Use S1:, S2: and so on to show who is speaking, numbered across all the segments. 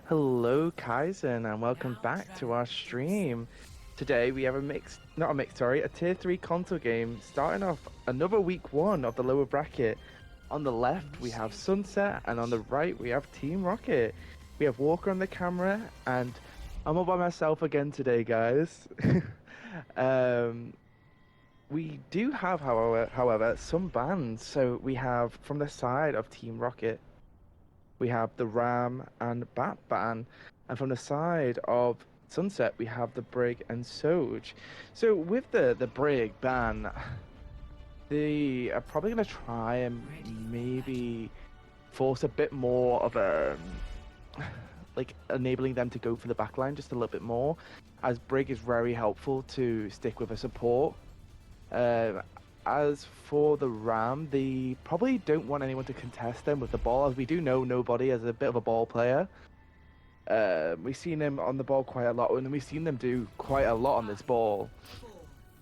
S1: Hello, Kaizen, and welcome back to our stream. Today we have a tier 3 console game starting off another week one of the lower bracket. On the left we have Sunset, and on the right we have Team Rocket. We have Walker on the camera, and I'm all by myself again today, guys. um, we do have, however, some bans. So we have from the side of Team Rocket. We have the Ram and Batman, and from the side of Sunset we have the Brig and Soj. So with the Brig ban, they are probably going to try and maybe force a bit more of a like enabling them to go for the backline just a little bit more, as Brig is very helpful to stick with a support. Uh, as for the Ram, they probably don't want anyone to contest them with the ball, as we do know nobody as a bit of a ball player. We've seen him on the ball quite a lot, and we've seen them do quite a lot on this ball.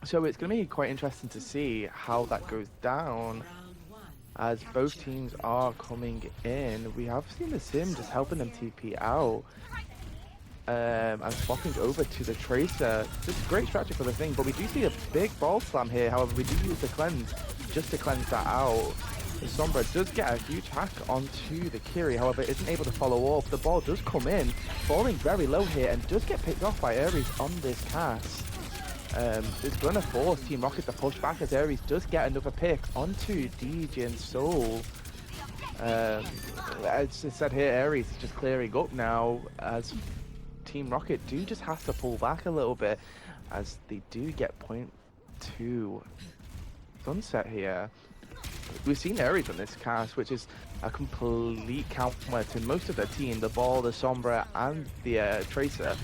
S1: So it's going to be quite interesting to see how that goes down, as both teams are coming in. We have seen the Sim just helping them TP out. And swapping over to the Tracer. Just great strategy for the thing, but we do see a big ball slam here. However, we do use the cleanse just to cleanse that out. The Sombra does get a huge hack onto the Kiri, however, isn't able to follow up. The ball does come in, falling very low here, and does get picked off by Ares on this cast. It's going to force Team Rocket to push back, as Ares does get another pick onto DJ and Soul. As I said here, Ares is just clearing up now, as Team Rocket do just have to pull back a little bit, as they do get point to Sunset here. We've seen Ares on this cast, which is a complete counter to most of their team, the Ball, the Sombra, and the Tracer.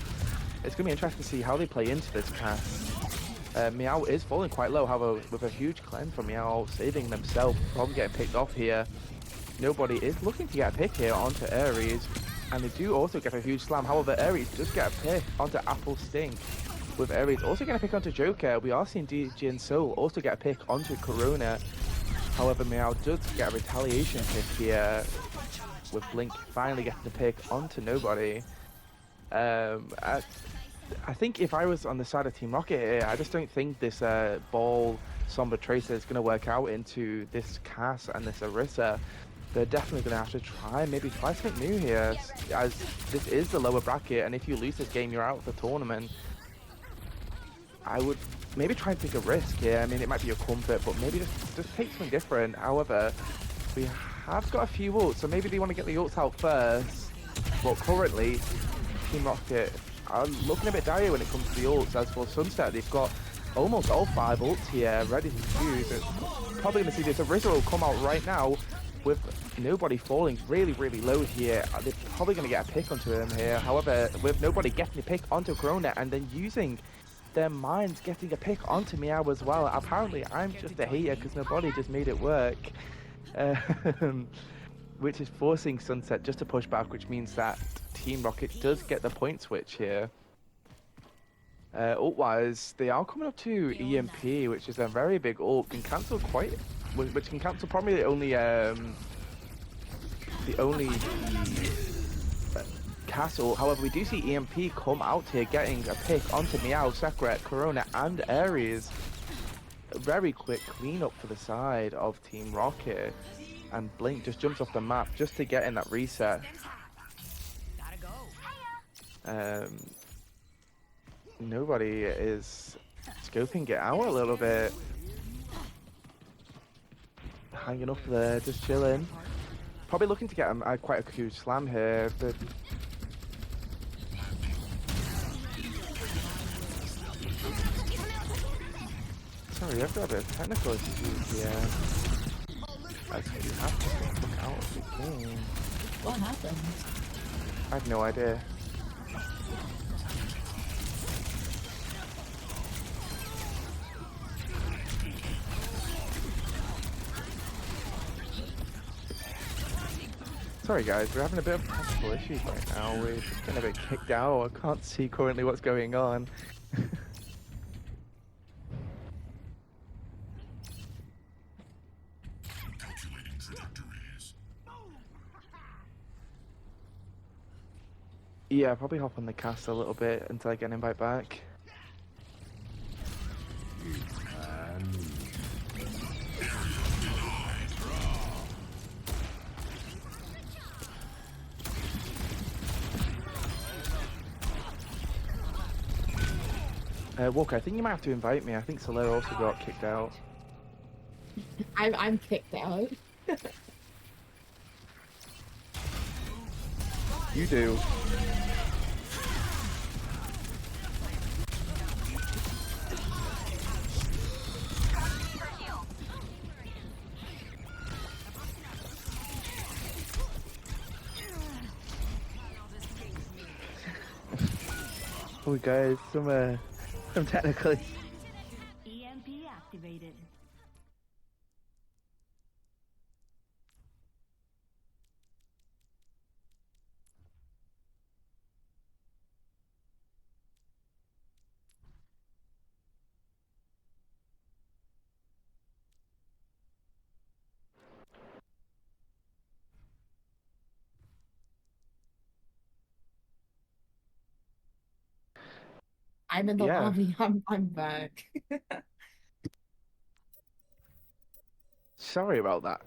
S1: It's going to be interesting to see how they play into this cast. Meow is falling quite low, however, with a huge cleanse from Meow, saving themselves, probably getting picked off here. Nobody is looking to get a pick here onto Ares, and they do also get a huge slam. However, Ares does get a pick onto Apple Stink, with Ares also getting a pick onto Joker. We are seeing DJ and Soul also get a pick onto Corona. However, Meow does get a retaliation pick here, with Blink finally getting the pick onto Nobody. I think if I was on the side of Team Rocket here, I just don't think this Ball Sombra Tracer is going to work out into this Cass and this Orisa. They're definitely going to have to maybe try something new here, as this is the lower bracket, and if you lose this game, you're out of the tournament. I would maybe try and take a risk here. I mean, it might be a comfort, but maybe just take something different. However, we have got a few ults, so maybe they want to get the ults out first. But currently, Team Rocket are looking a bit dire when it comes to the ults. As for Sunset, they've got almost all 5 ults here ready to use. It's probably going to see this Orisa will come out right now, with Nobody falling really, really low here. They're probably going to get a pick onto him here. However, with Nobody getting a pick onto Corona and then using their minds getting a pick onto Meow as well. Apparently, I'm just a hater because Nobody just made it work. Which is forcing Sunset just to push back, which means that Team Rocket does get the point switch here. Ult-wise, they are coming up to EMP, which is a very big ult, can cancel which can cancel probably the only castle. However, we do see EMP come out here, getting a pick onto Meow, Sekret, Corona, and Ares. A very quick cleanup for the side of Team Rocket, and Blink just jumps off the map just to get in that reset. Nobody is scoping it out a little bit. Hanging up there, just chilling. Probably looking to get quite a huge slam here, but sorry, I've got a bit of technical issues here. As we have to look out of the game.
S2: What happened?
S1: I have no idea. Sorry guys, we're having a bit of technical issues right now. We're just getting a bit kicked out. I can't see currently what's going on. Yeah, probably hop on the cast a little bit until I get an invite back. Walker, I think you might have to invite me. I think Soler also got kicked out.
S2: I'm kicked out.
S1: You do. Oh, guys, some technical.
S3: EMP activated.
S2: I'm in the
S1: Yeah.
S2: lobby. I'm back.
S1: Sorry about that,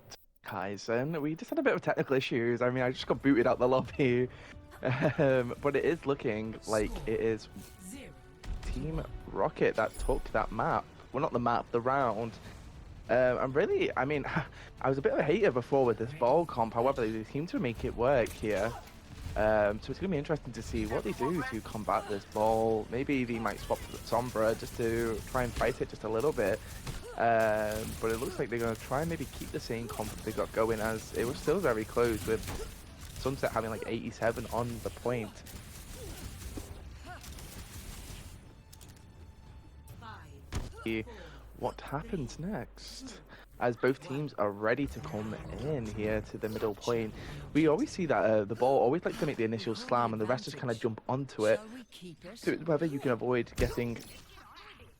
S1: Kaizen. We just had a bit of technical issues. I mean, I just got booted out the lobby. But it is looking like it is Team Rocket that took that map. Well, not the map, the round. I mean, I was a bit of a hater before with this ball comp. However, they seem to make it work here. So it's going to be interesting to see what they do to combat this ball. Maybe they might swap to the Sombra just to try and fight it just a little bit. But it looks like they're going to try and maybe keep the same comp they got going, as it was still very close with Sunset having like 87 on the point. What happens next? As both teams are ready to come in here to the middle point. We always see that the ball always likes to make the initial slam and the rest just kind of jump onto it. So it's whether you can avoid getting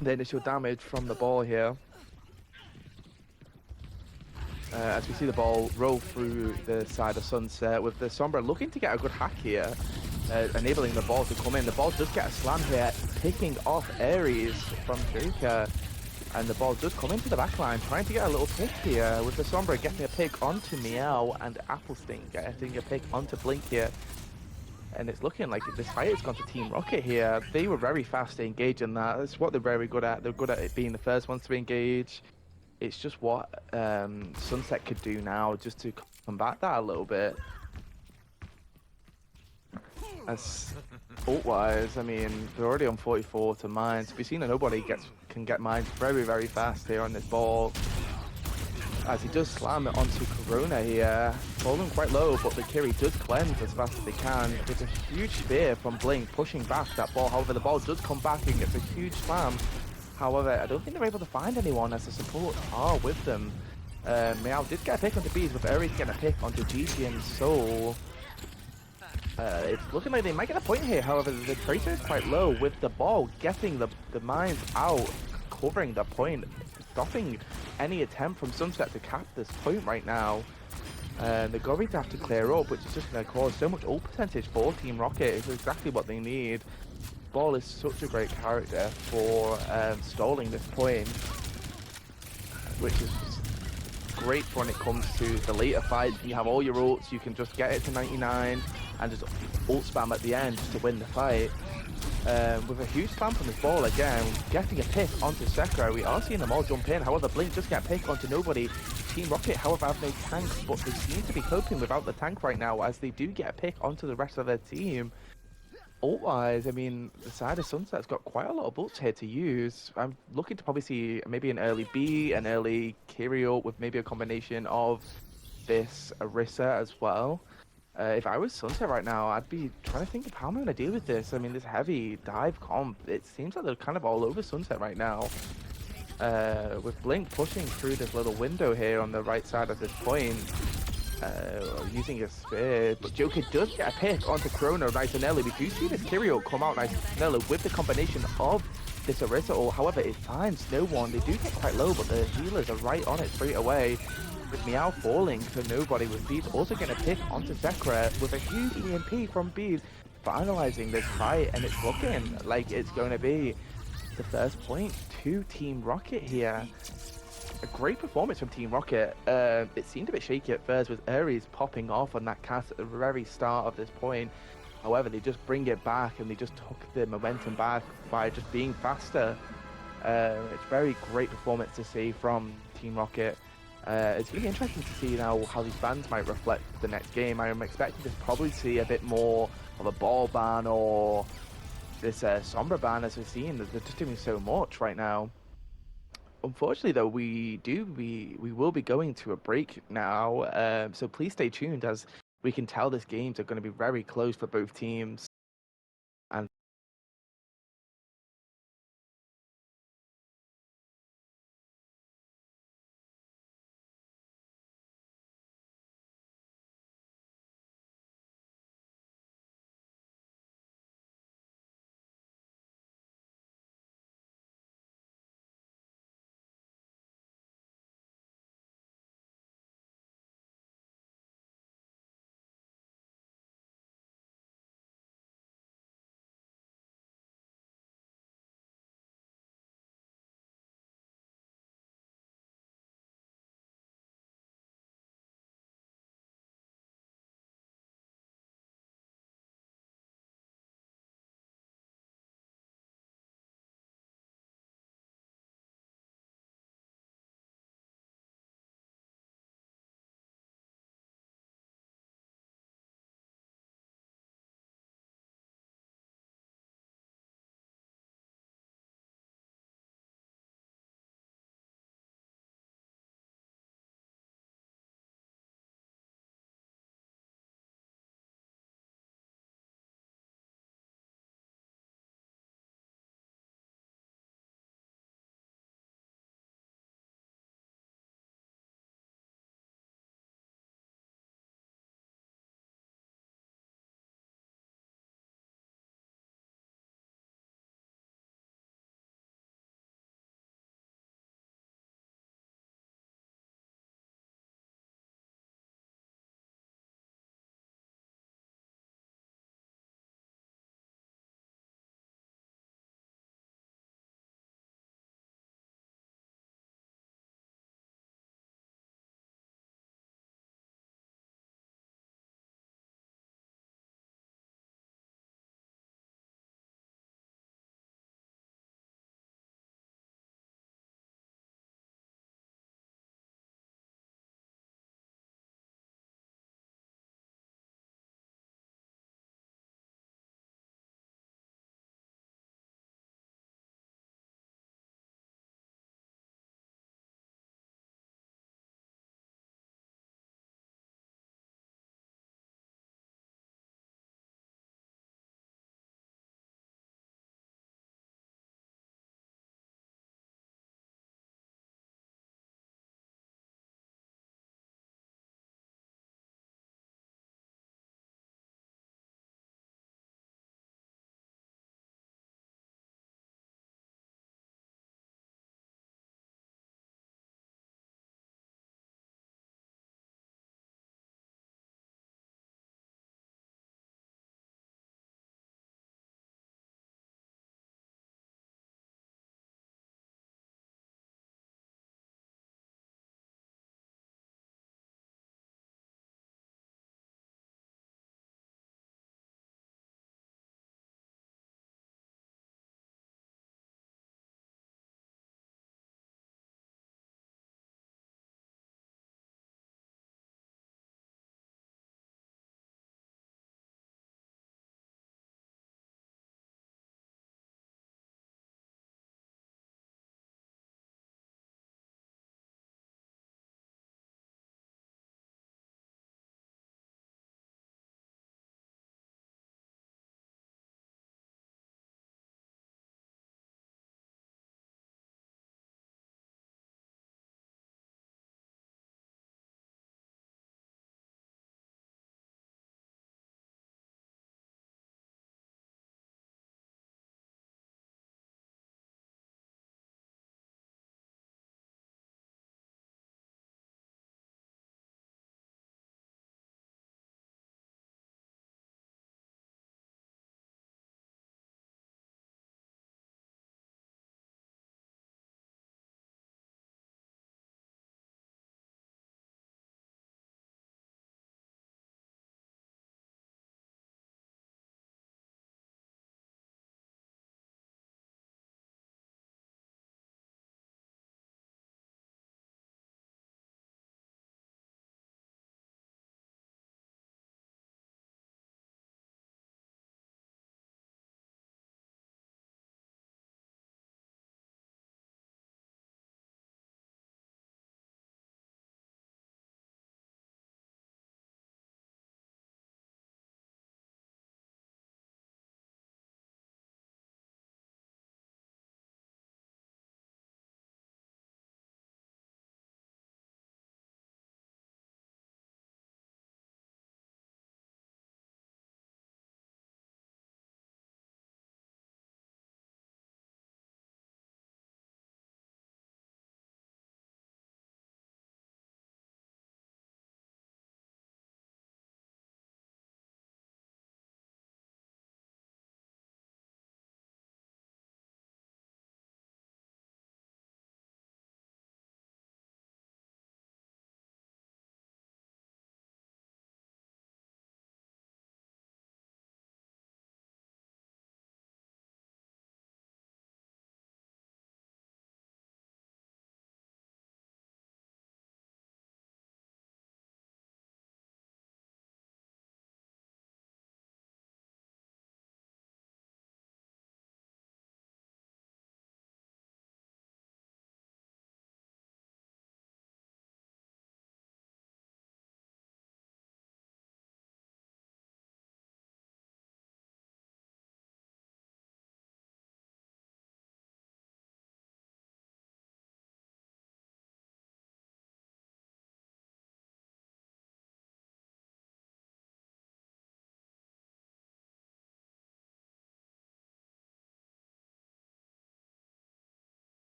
S1: the initial damage from the ball here. As we see the ball roll through the side of Sunset, with the Sombra looking to get a good hack here, enabling the ball to come in. The ball does get a slam here, picking off Ares from Joker. And the ball does come into the backline, trying to get a little pick here, with the Sombra getting a pick onto Meow and Applesting getting a pick onto Blink here. And it's looking like this fight has gone to Team Rocket here. They were very fast to engage in that. That's what they're very good at. They're good at it being the first ones to engage. It's just what Sunset could do now just to combat that a little bit. As ult-wise, I mean, they're already on 44 to mines. We've seen that nobody can get mines very, very fast here on this ball. As he does slam it onto Corona here, falling quite low, but the Kiri does cleanse as fast as they can. There's a huge spear from Blink pushing back that ball. However, the ball does come back and gets a huge slam. However, I don't think they're able to find anyone as the support are with them. Meow did get a pick onto Bees, with Ares getting a pick onto Gigi and Soul. It's looking like they might get a point here. However, the Tracer is quite low, with the ball getting the mines out, covering the point, stopping any attempt from Sunset to cap this point right now. They're going to have to clear up, which is just going to cause so much ult percentage for Team Rocket. It's exactly what they need. Ball is such a great character for stalling this point, which is great for when it comes to the later fights. You have all your ults, you can just get it to 99 and just ult spam at the end just to win the fight. With a huge spam from this ball again, getting a pick onto Sekiro. We are seeing them all jump in. However, Blink just get a pick onto nobody. Team Rocket, however, have no tanks, but they seem to be coping without the tank right now, as they do get a pick onto the rest of their team. Ult-wise, I mean, the side of Sunset's got quite a lot of ults here to use. I'm looking to probably see maybe an early B, an early Kiri ult with maybe a combination of this Orisa as well. If I was Sunset right now, I'd be trying to think of how I'm going to deal with this. I mean, this heavy dive comp, it seems like they're kind of all over Sunset right now. With Blink pushing through this little window here on the right side of this point. Using a spear, but Joker does get a pick onto Chrono nice and early. We do see this Kirio come out nice and early with the combination of this Orisa ult. However, it finds no one. They do get quite low, but the healers are right on it straight away. With Meow falling to nobody, with Bees also getting a pick onto Zekra with a huge EMP from Bees. finalizing this fight, and it's looking like it's going to be the first point to Team Rocket here. A great performance from Team Rocket. It seemed a bit shaky at first with Ares popping off on that cast at the very start of this point. However, they just bring it back and they just took the momentum back by just being faster. It's very great performance to see from Team Rocket. It's going to be interesting to see now how these bans might reflect the next game. I'm expecting to probably see a bit more of a ball ban or this Sombra ban as we're seeing. They're just doing so much right now. Unfortunately, though, we will be going to a break now. So please stay tuned as we can tell this games are going to be very close for both teams. And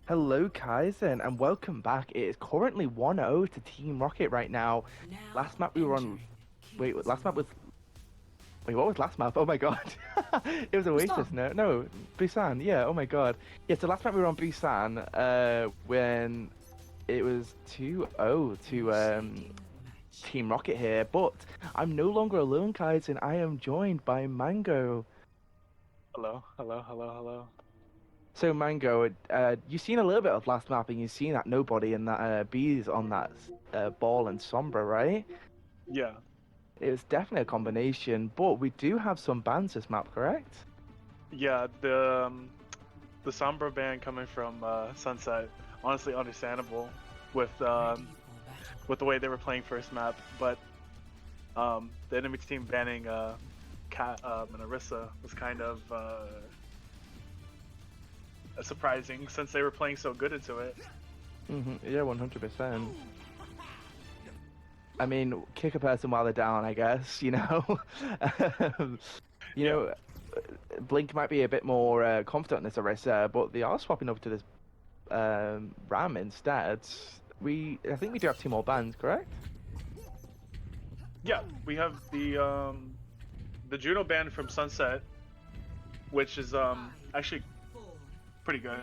S1: Hello, Kaizen, and welcome back. It is currently 1-0 to Team Rocket right now. Last map we were on. Wait, last map was. Wait, what was last map? Oh my god. It was Oasis,
S2: Busan.
S1: no, Busan, yeah, oh my god. Yeah, so last map we were on Busan, when it was 2-0 to Team Rocket here, but I'm no longer alone, Kaizen. I am joined by Mango.
S4: Hello, hello, hello, hello.
S1: So Mango, you've seen a little bit of last map, and you've seen that nobody and that bees on that ball and Sombra, right?
S4: Yeah,
S1: It was definitely a combination, but we do have some bans this map, correct?
S4: yeah. The Sombra band coming from Sunset, honestly understandable with the way they were playing first map, but the enemy team banning Kat and Arissa was kind of surprising since they were playing so good into it.
S1: Yeah, 100%. I mean, kick a person while they're down, I guess, you know? Um, you
S4: Yeah.
S1: know, Blink might be a bit more confident in this Orisa, but they are swapping over to this Ram instead. I think we do have 2 more bans, correct?
S4: Yeah, we have the Juno band from Sunset, which is actually pretty good.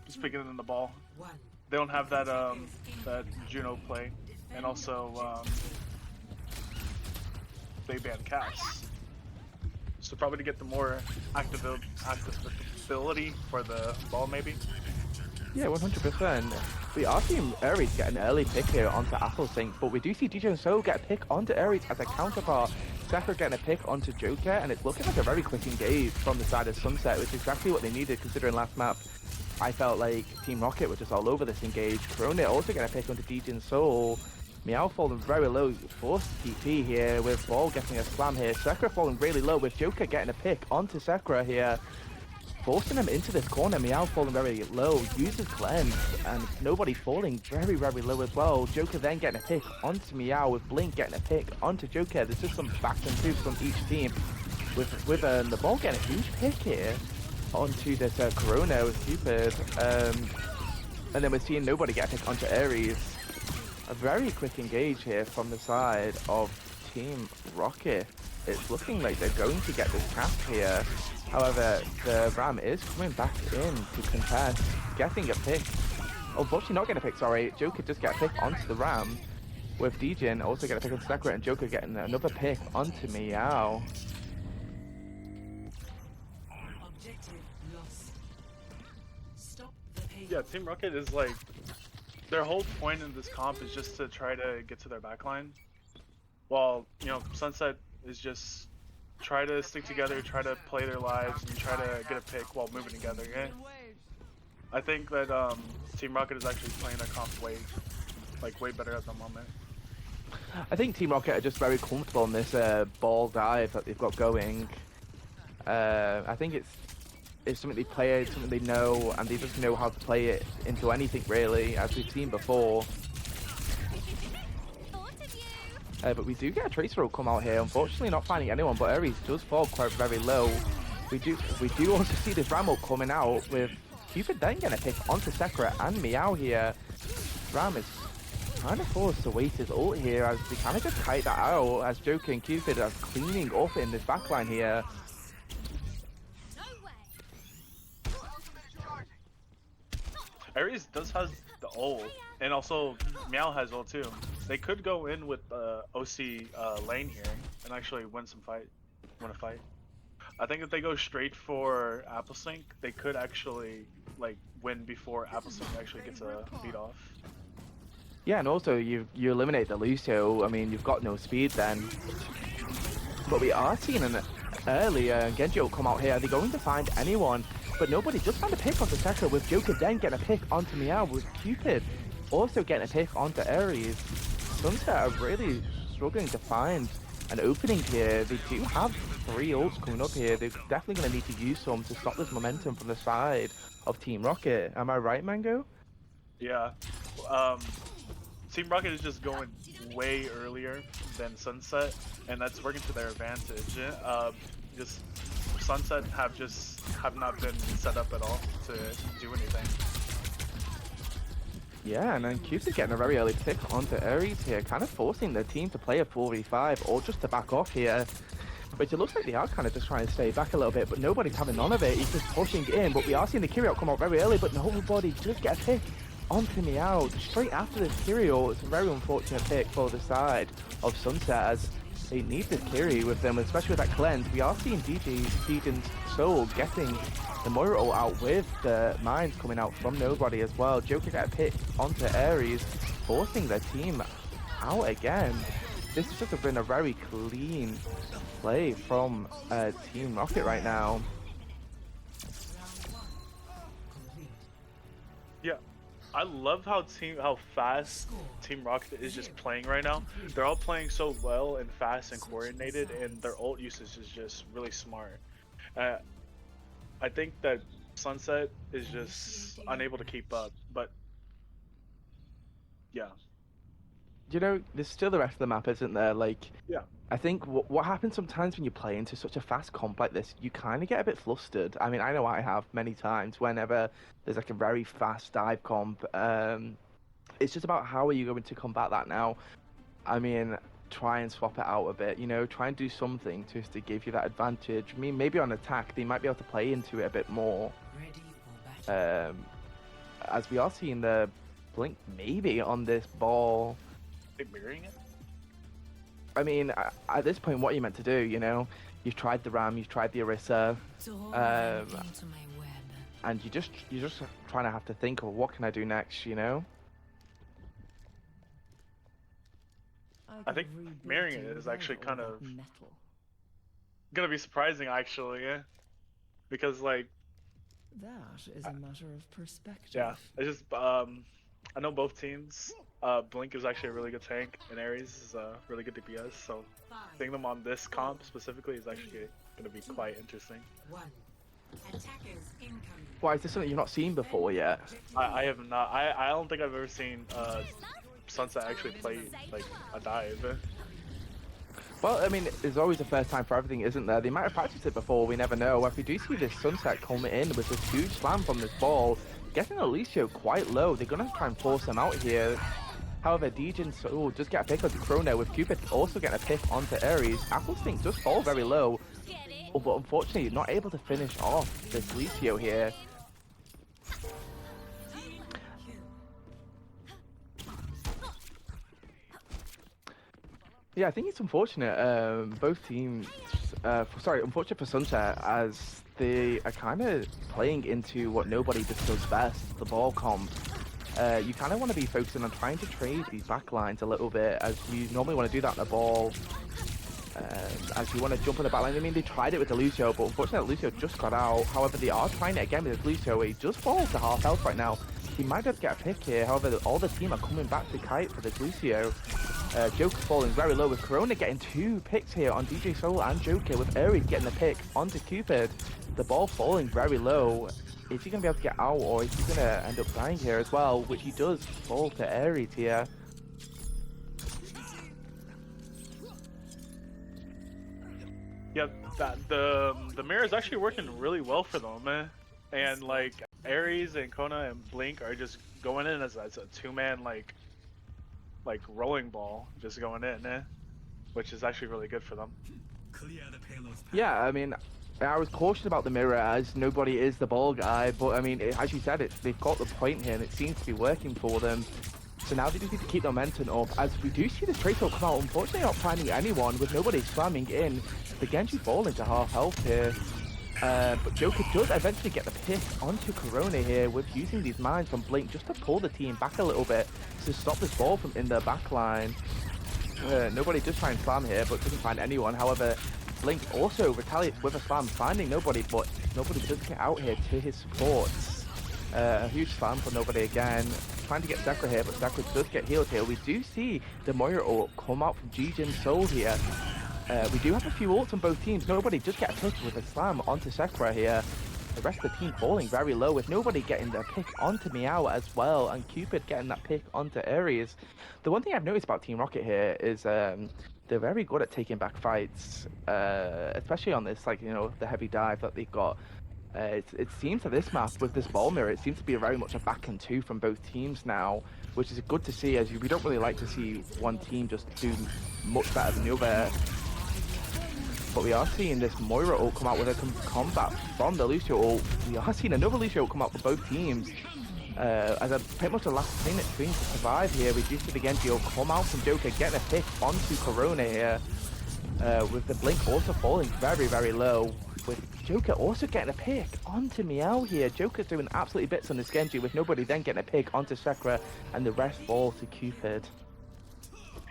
S4: Just picking it in the ball. They don't have that that Juno play, and also they ban Cass. So probably to get the more activability for the ball, maybe.
S1: Yeah, 100%. We are seeing Ares get an early pick here onto Applesync, but we do see DJ and So get a pick onto Ares as a counterpart. Sakura getting a pick onto Joker, and it's looking like a very quick engage from the side of Sunset, which is exactly what they needed considering last map. I felt like Team Rocket were just all over this engage. Corona also getting a pick onto DJ and Soul. Meow falling very low, forced TP here with Ball getting a slam here. Sakura falling really low with Joker getting a pick onto Sakura here. Forcing him into this corner, Meow falling very low, uses cleanse, and nobody falling very, very low as well. Joker then getting a pick onto Meow with Blink getting a pick onto Joker. There's just some backs and twos from each team. With the ball getting a huge pick here onto this Corona with Cupid. And then we're seeing nobody get a pick onto Ares. A very quick engage here from the side of Team Rocket. It's looking like they're going to get this cap here. However, the Ram is coming back in to contest, getting a pick. Unfortunately not getting a pick, sorry. Joker just get a pick onto the Ram. With Djin also get a pick on Sakura, and Joker getting another pick onto Meow.
S4: Yeah, Team Rocket is like, their whole point in this comp is just to try to get to their backline. While, you know, Sunset is just try to stick together, try to play their lives, and try to get a pick while moving together, yeah? I think that Team Rocket is actually playing their comp way better at the moment.
S1: I think Team Rocket are just very comfortable in this ball dive that they've got going. I think it's something they play, it's something they know, and they just know how to play it into anything really, as we've seen before. But we do get a Tracer roll come out here, unfortunately not finding anyone, but Ares does fall quite very low. We do also see this Ram ult coming out with Cupid then getting a pick onto Sakura and Meow here. Ram is kind of forced to waste his ult here as they kind of just kite that out as Joker and Cupid are cleaning up in this backline here.
S4: Ares does has the ult, and also Meow has ult too. They could go in with OC lane here and actually win a fight. I think if they go straight for Applesync, they could actually like win before Applesync actually gets a beat off.
S1: Yeah, and also you eliminate the Lucio. I mean, you've got no speed then. But we are seeing an early Genji ult come out here. Are they going to find anyone? But nobody just found a pick onto Sakura with Joker then getting a pick onto Meow with Cupid also getting a pick onto Ares. Sunset are really struggling to find an opening here. They do have 3 ults coming up here. They're definitely going to need to use some to stop this momentum from the side of Team Rocket. Am I right, Mango?
S4: Yeah. Team Rocket is just going way earlier than Sunset, and that's working to their advantage. Just Sunset have not been set up at all to do anything.
S1: Yeah, and then Cupid getting a very early pick onto Ares here, kind of forcing the team to play a 4v5 or just to back off here. Which it looks like they are kind of just trying to stay back a little bit, but nobody's having none of it. He's just pushing in, but we are seeing the Kyriel come out very early, but nobody just get a pick onto Meow straight after this Kyriel. It's a very unfortunate pick for the side of Sunset as they need this Kyrie with them, especially with that cleanse. We are seeing Dejan's Soul getting the Moira ult out with the mines coming out from nobody as well. Joker got a pick onto Ares, forcing their team out again. This has just been a very clean play from Team Rocket right now.
S4: Yeah, I love how fast Team Rocket is just playing right now. They're all playing so well and fast and coordinated, and their ult usage is just really smart. I think that Sunset is just unable to keep up, but yeah.
S1: You know, there's still the rest of the map, isn't there? Like,
S4: Yeah.
S1: I think what happens sometimes when you play into such a fast comp like this, you kind of get a bit flustered. I mean, I know I have many times whenever there's like a very fast dive comp. It's just about how are you going to combat that now? I mean, try and swap it out a bit, you know, try and do something just to give you that advantage. I mean, maybe on attack, they might be able to play into it a bit more. As we are seeing the blink maybe on this ball.
S4: They mirroring it?
S1: I mean, at this point, what are you meant to do, you know? You've tried the Ram, you've tried the Orisa, and you're just trying to have to think of what can I do next, you know?
S4: I think mirroring it is actually kind of gonna be surprising, actually, yeah. Because like,
S5: that is a matter of perspective.
S4: yeah, it's just I know both teams. Blink is actually a really good tank, and Ares is a really good DPS. So seeing them on this comp specifically is actually gonna be quite interesting.
S1: Why, is this something you've not seen before yet?
S4: I have not. I don't think I've ever seen Sunset actually play like a dive.
S1: Well, I mean, there's always a first time for everything, isn't there? They might have practiced it before, we never know. If we do see this Sunset come in with this huge slam from this ball, getting Alicio quite low, they're going to try and force them out here. However, Dejan Soul just get a pick onto Chrono, with Cupid also getting a pick onto Ares. Apple's thing does fall very low, but unfortunately not able to finish off this Alicio here. Yeah, I think it's unfortunate, both teams, unfortunate for Sunset, as they are kind of playing into what nobody just does best, the ball comp. You kind of want to be focusing on trying to trade these backlines a little bit, as you normally want to do that in the ball. As you want to jump on the backline. I mean, they tried it with the Lucio, but unfortunately Lucio just got out. However, they are trying it again with this Lucio. He just falls to half health right now. He might just get a pick here. However, all the team are coming back to Kite for this Lucio. Joker falling very low, with Corona getting 2 picks here on DJ Soul and Joker, with Ares getting the pick onto Cupid. The ball falling very low. Is he going to be able to get out, or is he going to end up dying here as well? Which he does fall to Ares here.
S4: Yeah, the mirror is actually working really well for them, man. And like Ares and Kona and Blink are just going in as a 2-man like rolling ball, just going in, which is actually really good for them.
S1: Yeah, I mean, I was cautious about the mirror as nobody is the ball guy, but I mean, as you said, they've got the point here and it seems to be working for them. So now they just need to keep the momentum up, as we do see the Tracer come out, unfortunately not finding anyone, with nobody slamming in. The Genji falling to half health here. But Joker does eventually get the pick onto Corona here, with using these mines from Blink just to pull the team back a little bit to stop this ball from in their backline. Nobody does try and slam here, but doesn't find anyone. However, Blink also retaliates with a slam, finding nobody, but nobody does get out here to his support. A huge slam for nobody again. Trying to get Sakura here, but Sakura does get healed here. We do see the Moira ult come out from Jijin Soul here. We do have a few ults on both teams. Nobody just get a pick with a slam onto Sakura here. The rest of the team falling very low, with nobody getting their pick onto Meow as well, and Cupid getting that pick onto Ares. The one thing I've noticed about Team Rocket here is they're very good at taking back fights, especially on this, like, you know, the heavy dive that they've got. It seems that this map with this ball mirror, it seems to be very much a back and two from both teams now, which is good to see. As we don't really like to see one team just do much better than the other. But we are seeing this Moira ult come out with a combat from the Lucio ult. We are seeing another Lucio ult come out for both teams. As a pretty much the last thing that's going to survive here, we do see the Genji ult come out from Joker, getting a pick onto Corona here. With the blink also falling very, very low. With Joker also getting a pick onto Meow here. Joker's doing absolutely bits on this Genji with nobody then getting a pick onto Sakura, and the rest fall to Cupid.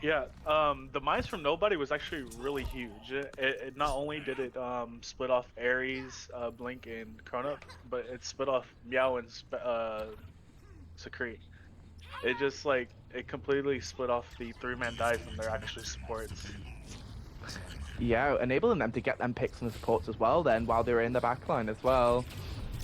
S4: Yeah, the Mines from Nobody was actually really huge. It not only did it split off Ares, Blink, and Chrono, but it split off Meow and Sakri. It just like it completely split off the three-man dive from their actual supports.
S1: Yeah, enabling them to get them picks on the supports as well then, while they were in the backline as well.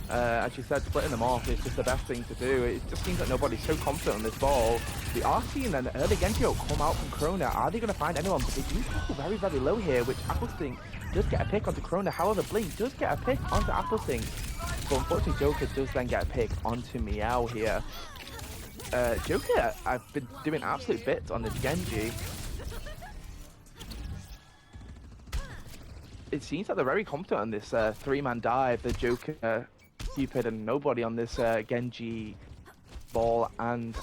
S1: As you said, splitting them off is just the best thing to do. It just seems that nobody's so confident on this ball. We are seeing an early Genji ult come out from Corona. Are they going to find anyone? But they do tackle very, very low here, which Applesting does get a pick onto Corona. However, Blink does get a pick onto Applesting. But unfortunately, Joker does then get a pick onto Meow here. Joker, I've been doing absolute bits on this Genji. It seems that they're very confident on this three-man dive. The Joker, Cupid, and nobody on this Genji ball and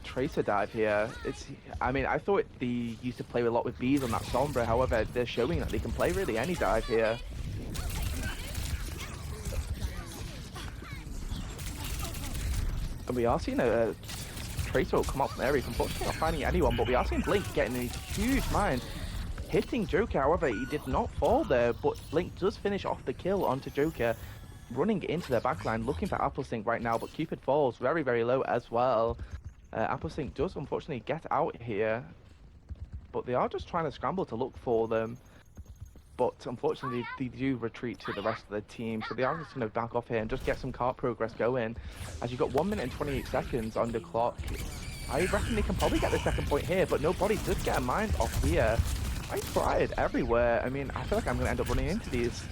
S1: Tracer dive here. I mean, I thought they used to play a lot with bees on that Sombra. However, they're showing that they can play really any dive here. And we are seeing a Tracer come out from Ares. Unfortunately, not finding anyone, but we are seeing Blink getting these huge mines. Hitting Joker, however, he did not fall there, but Blink does finish off the kill onto Joker, running into their backline, looking for Applesync right now, but Cupid falls very, very low as well. Applesync does unfortunately get out here, but they are just trying to scramble to look for them. But unfortunately, they do retreat to the rest of the team, so they are just going to back off here and just get some cart progress going. As you've got 1 minute and 28 seconds on the clock, I reckon they can probably get the second point here, but nobody does get a mine off here. I tried everywhere. I mean, I feel like I'm going to end up running into these.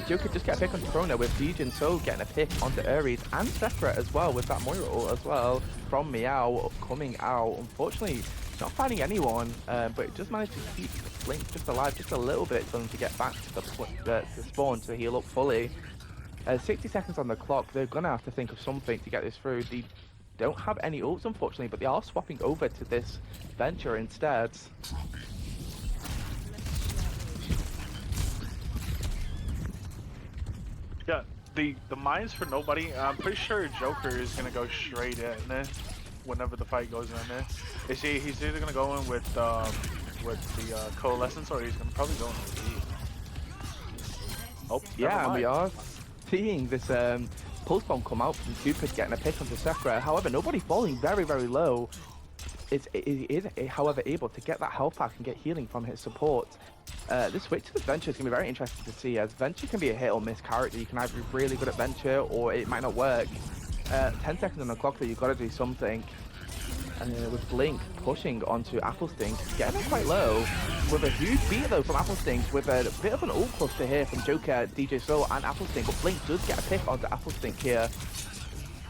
S1: Joker just get a pick on Corona with DJ and Soul getting a pick onto Ares and Sakura as well with that Moira ult as well from Meow coming out. Unfortunately, not finding anyone, but it just managed to keep Blink just alive just a little bit for them to get back to the spawn to heal up fully. 60 seconds on the clock. They're going to have to think of something to get this through. They don't have any ults, unfortunately, but they are swapping over to this Venture instead.
S4: Yeah, the Mines for Nobody. I'm pretty sure Joker is gonna go straight in whenever the fight goes in. He's either gonna go in with the Coalescence, or he's gonna probably go in with the... Oh,
S1: yeah, and we are seeing this Pulse Bomb come out from Cupid getting a pick onto Sakura. However, nobody falling very, very low. Is however, able to get that health pack and get healing from his support. This switch to the Venture is going to be very interesting to see, as Venture can be a hit or miss character. You can either be really good at Venture or it might not work. 10 seconds on the clock, that you've got to do something. With Blink pushing onto Applesting, getting it quite low. With a huge beat though from Applesting, with a bit of an ult cluster here from Joker, DJ Soul and Applesting, but Blink does get a pick onto Applesting here.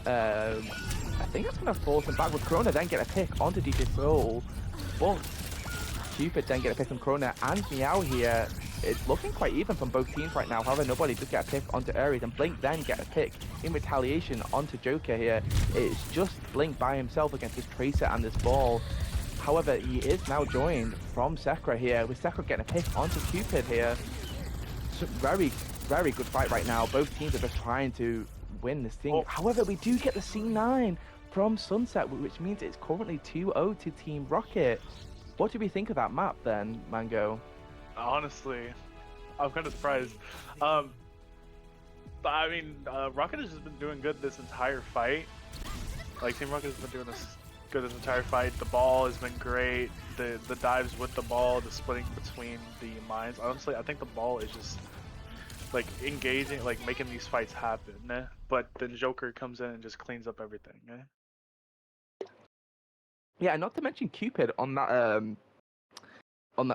S1: I think it's going to force him back with Corona, then get a pick onto DJ Soul. But Cupid then get a pick on Corona and Meow here. It's looking quite even from both teams right now. However, nobody does get a pick onto Ares, and Blink then get a pick in retaliation onto Joker here. It's just Blink by himself against this Tracer and this ball. However, he is now joined from Sakura here, with Sakura getting a pick onto Cupid here. So very, very good fight right now. Both teams are just trying to win this thing. However, we do get the C9 from Sunset, which means it's currently 2-0 to Team Rocket. What do we think of that map then, Mango?
S4: Honestly, I'm kind of surprised. I mean, Rocket has just been doing good this entire fight. Like, Team Rocket has been doing this good this entire fight. The ball has been great. The dives with the ball, the splitting between the mines. Honestly, I think the ball is just like engaging, like making these fights happen. But then Joker comes in and just cleans up everything.
S1: Yeah, not to mention Cupid on that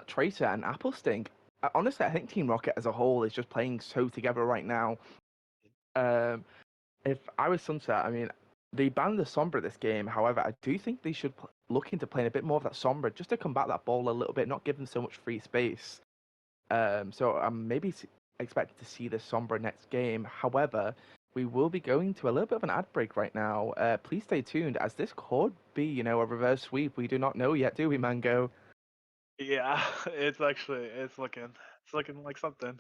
S1: Tracer and Applesting. Honestly, I think Team Rocket as a whole is just playing so together right now. Um, if I was Sunset, I mean, they banned the Sombra this game. However, I do think they should look into playing a bit more of that Sombra just to combat that ball a little bit, not give them so much free space. So I'm maybe expecting to see the Sombra next game. However, we will be going to a little bit of an ad break right now. Please stay tuned, as this could be, a reverse sweep. We do not know yet, do we, Mango?
S4: Yeah, it's looking like something.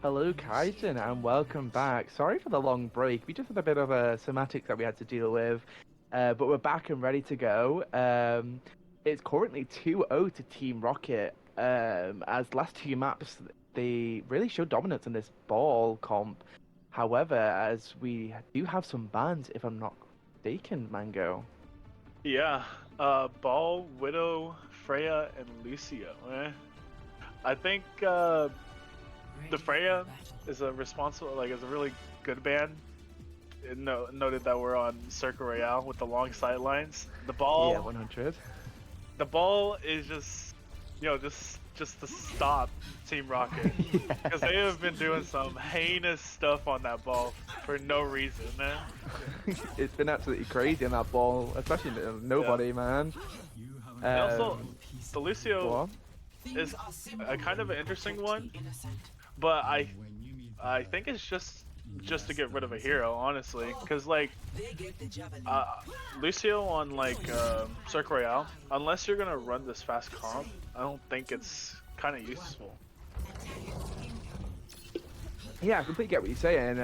S1: Hello, Kaizen, and welcome back. Sorry for the long break. We just had a bit of a somatic that we had to deal with, but we're back and ready to go. It's currently 2-0 to Team Rocket. As last two maps, they really showed dominance in this ball comp. However, as we do have some bans, if I'm not mistaken, Mango.
S4: Yeah, Ball, Widow, Freya, and Lucio. I think the Freya is a is a really good band. Noted that we're on Circle Royale with the long sidelines. The Ball,
S1: Yeah, 100.
S4: the Ball is just, just to stop Team Rocket because they have been doing some heinous stuff on that Ball for no reason, man.
S1: It's been absolutely crazy on that ball, especially nobody, man.
S4: And also, the
S1: Go
S4: Lucio
S1: on.
S4: is a kind of an interesting one, but I think it's just to get rid of a hero, honestly, because like Lucio on Circle Royale, unless you're gonna run this fast comp, I don't think it's kind of useful.
S1: Yeah, I completely get what you're saying.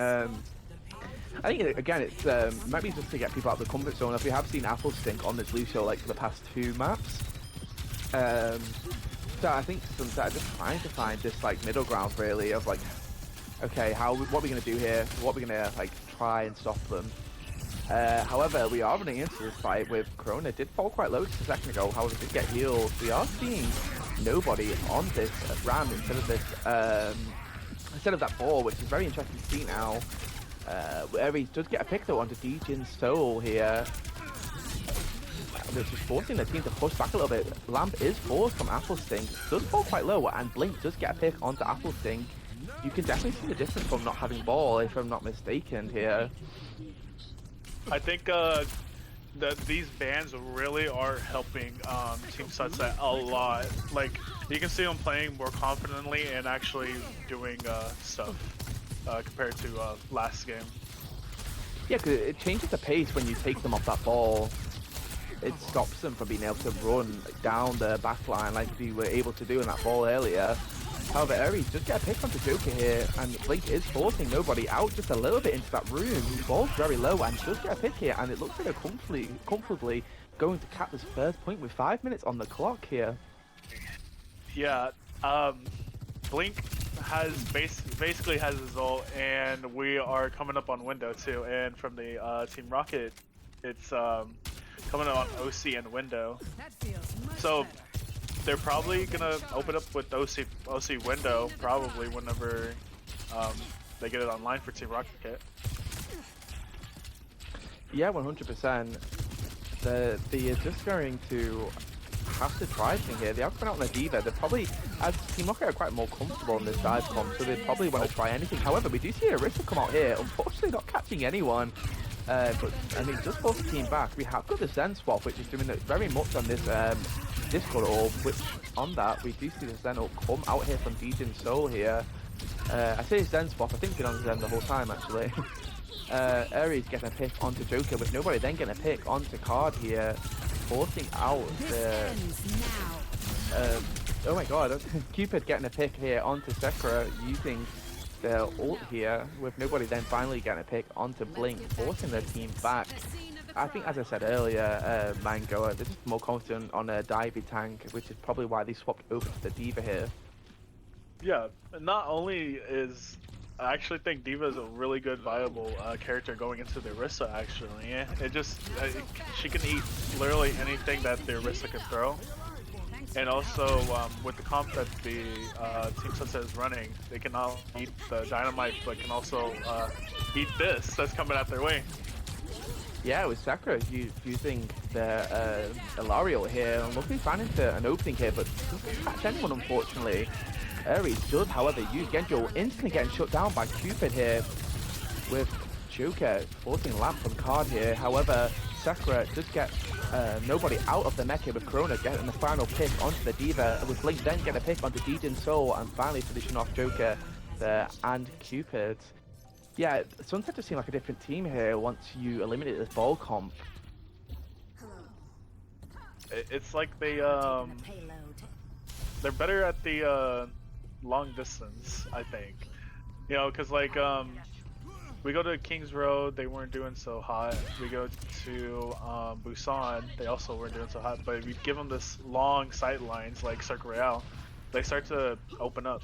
S1: I think again, it's might be just to get people out of the comfort zone. If we have seen Apple Stink on this Lucio like for the past two maps, so I think Sunset are just trying to find this like middle ground really of like, okay, what are we gonna do here? What are we gonna like try and stop them? However, we are running into this fight with Corona. Did fall quite low just a second ago. However, did get healed. We are seeing nobody on this ram instead of this instead of that ball, which is very interesting to see now. Where he does get a pick though onto Dejin's Soul here, which is forcing the team to push back a little bit. Lamp is forced from Apple Stink, does fall quite low, and Blink does get a pick onto Apple Stink. You can definitely see the difference from not having ball, if I'm not mistaken here.
S4: I think that these bans really are helping Team Sunset a lot. Like, you can see them playing more confidently and actually doing stuff compared to last game.
S1: Yeah, because it changes the pace when you take them off that ball. It stops them from being able to run down the back line like we were able to do in that ball earlier. However, Ares does get a pick onto Joker here, and Blink is forcing nobody out just a little bit into that room. He falls very low and does get a pick here, and it looks like they're comfortably going to cap this first point with 5 minutes on the clock here.
S4: Yeah, Blink has basically has his ult, and we are coming up on window too. And from the Team Rocket, it's coming up on OC and window. So they're probably gonna open up with OC window probably whenever they get it online for Team Rocket.
S1: Yeah, 100%. They're just going to have to try thing here. They are coming out on a D.Va. They're probably, as Team Rocket are quite more comfortable in this dive comp, so they probably want to try anything. However, we do see Arista come out here, unfortunately not catching anyone. But I mean, just force the team back. We have got the Zen swap, which is doing it very much on this Discord orb, which on that we do see the Zen orb come out here from Dejin's Soul here. I say Zen swap, I think it's been on Zen the whole time actually. Ares getting a pick onto Joker, with nobody then getting a pick onto Card here, forcing out the oh my god, Cupid getting a pick here onto Sekra using their ult here, with nobody then finally getting a pick onto Blink, forcing their team back. I think, as I said earlier, Mango, they're just more confident on a divey tank, which is probably why they swapped over to the D.Va here.
S4: Yeah, not only is I actually think D.Va is a really good viable character going into the Orisa actually. Yeah, it just she can eat literally anything that the Orisa can throw. And also, with the comp that the Team Sunset is running, they can not eat the dynamite, but can also eat this that's coming out their way.
S1: Yeah, with Sakura using the Ilario here, and looking finding an opening here, but doesn't catch anyone unfortunately. Ares does, however, use Genjo, instantly getting shut down by Cupid here, with Joker forcing Lamp from Card here. However, Sakura does get nobody out of the mech here, with Corona getting the final pick onto the D.Va, with Blink then getting a pick onto Dejin's Soul, and finally finishing off Joker there and Cupid. Yeah, Sunset just seemed like a different team here once you eliminate this ball comp.
S4: It's like they're better at the long distance, I think. You know, because like we go to Kings Road, they weren't doing so hot. We go to Busan, they also weren't doing so hot. But we give them this long sight lines like Cirque Royale, they start to open up.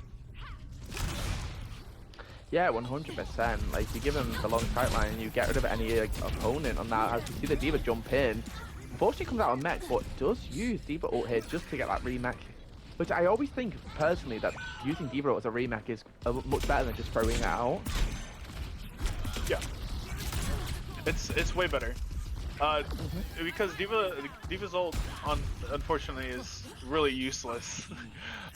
S1: Yeah, 100%. Like, you give him the long sight line and you get rid of any opponent on that. As you see the D.Va jump in, unfortunately comes out on mech, but does use D.Va ult here just to get that remech. Which I always think, personally, that using D.Va ult as a remech is much better than just throwing it out.
S4: Yeah, it's way better. Because Diva's ult unfortunately is really useless.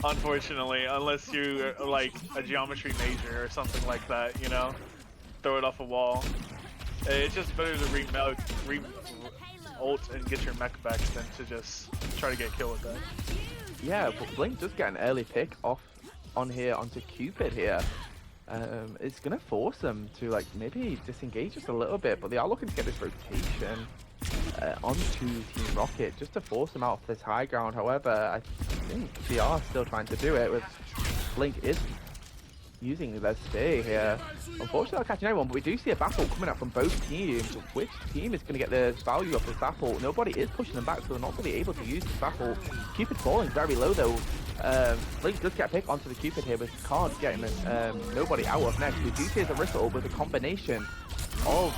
S4: Unfortunately, unless you are like a geometry major or something like that, you know, throw it off a wall. It's just better to ult and get your mech back than to just try to get a kill with that.
S1: Yeah, but Blink does get an early pick off on here onto Cupid here. It's gonna force them to like maybe disengage just a little bit, but they are looking to get this rotation onto Team Rocket just to force them out of this high ground. However, I think they are still trying to do it with Blink is using their spear here. Unfortunately, not catching anyone, but we do see a battle coming up from both teams. Which team is going to get the value of this battle? Nobody is pushing them back, so they're not really able to use this battle. Cupid falling very low though. Blink does get a pick onto the Cupid here, but can't get him, nobody out of next. We do see a Ripple with a combination of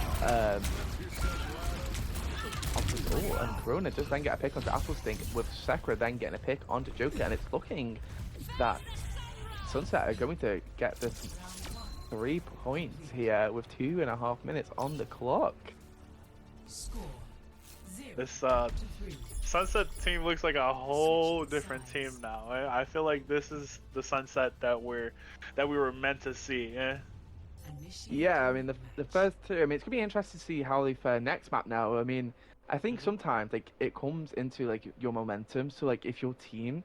S1: this and Corona does then get a pick onto Apple Stink, with Sekra then getting a pick onto Joker, and it's looking that Sunset are going to get this 3 points here with 2.5 minutes on the clock.
S4: This Sunset team looks like a whole different team now. I feel like this is the Sunset that we were meant to see.
S1: Yeah, I mean the first two. I mean, it's gonna be interesting to see how they fare next map now. I mean, I think sometimes like it comes into like your momentum. So like if your team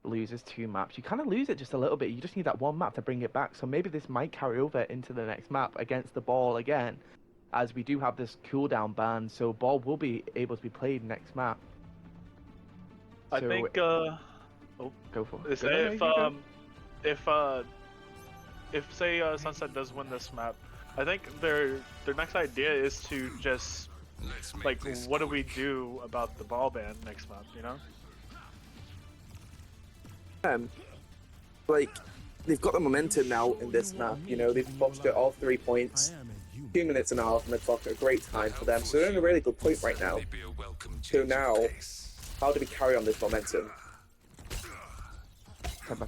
S1: loses 2 maps, you kind of lose it just a little bit. You just need that 1 map to bring it back. So maybe this might carry over into the next map against the ball again, as we do have this cooldown ban. So ball will be able to be played next map.
S4: I think
S1: go for it.
S4: If say Sunset does win this map, I think their next idea is to just like, what do we do about the ball ban next map, you know?
S6: Like, they've got the momentum now in this map, you know, they've boxed it all 3 points, 2.5 minutes on the clock, a great time for them, so they're in a really good point right now. So now, how do we carry on this momentum?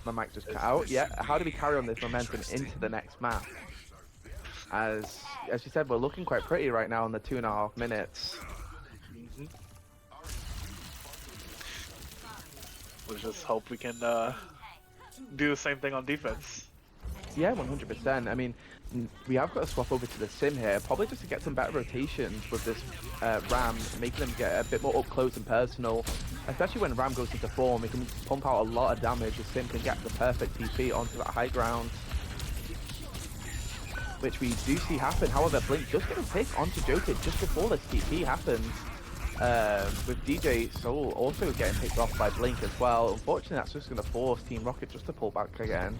S1: My mic just cut out. Yeah, how do we carry on this momentum into the next map? As you said, we're looking quite pretty right now in the 2.5 minutes.
S4: Let's just hope we can do the same thing on defense.
S1: Yeah, 100%. I mean, we have got to swap over to the sim here, probably just to get some better rotations with this Ram, making them get a bit more up close and personal. Especially when Ram goes into form, he can pump out a lot of damage. The sim can get the perfect TP onto that high ground, which we do see happen. However, Blink does get a pick onto Joker just before this TP happens. With DJ Soul also getting picked off by Blink as well. Unfortunately, that's just going to force Team Rocket just to pull back again.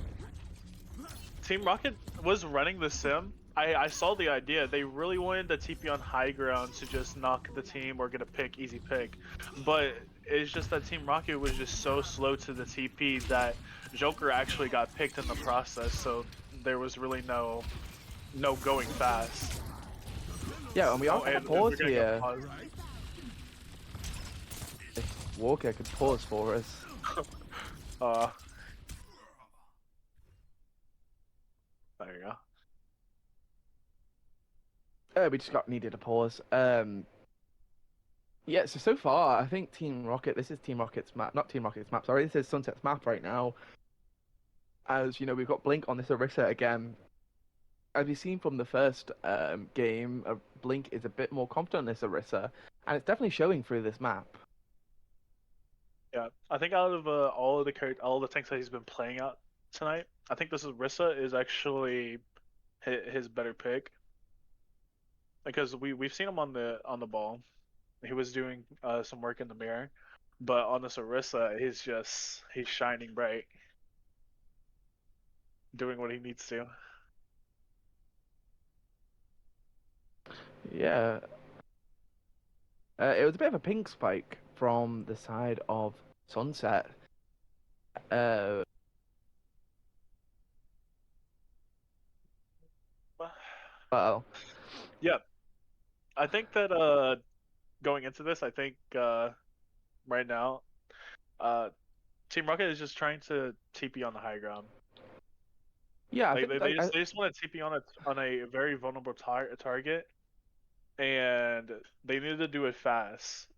S4: Team Rocket was running the sim. I saw the idea. They really wanted the TP on high ground to just knock the team or get a pick, easy pick. But it's just that Team Rocket was just so slow to the TP that Joker actually got picked in the process. So there was really no going fast.
S1: Yeah, and we also have a pause here. If Walker could pause for us.
S4: There you go.
S1: We just needed a pause. Yeah, so far, I think Team Rocket, this is Team Rocket's map, not Team Rocket's map, sorry, this is Sunset's map right now. As, you know, we've got Blink on this Orisa again. As we've seen from the first game, Blink is a bit more confident on this Orisa, and it's definitely showing through this map.
S4: Yeah, I think out of all the tanks that he's been playing out tonight, I think this Orisa is actually his better pick. Because we've seen him on the ball, he was doing some work in the mirror, but on this Orisa, he's shining bright, doing what he needs to.
S1: Yeah. It was a bit of a pink spike from the side of Sunset. Uh, well,
S4: Yeah, I think that going into this, I think right now, uh, Team Rocket is just trying to TP on the high ground.
S1: yeah, I
S4: Like
S1: think
S4: they just want to TP on a very vulnerable target, and they need to do it fast.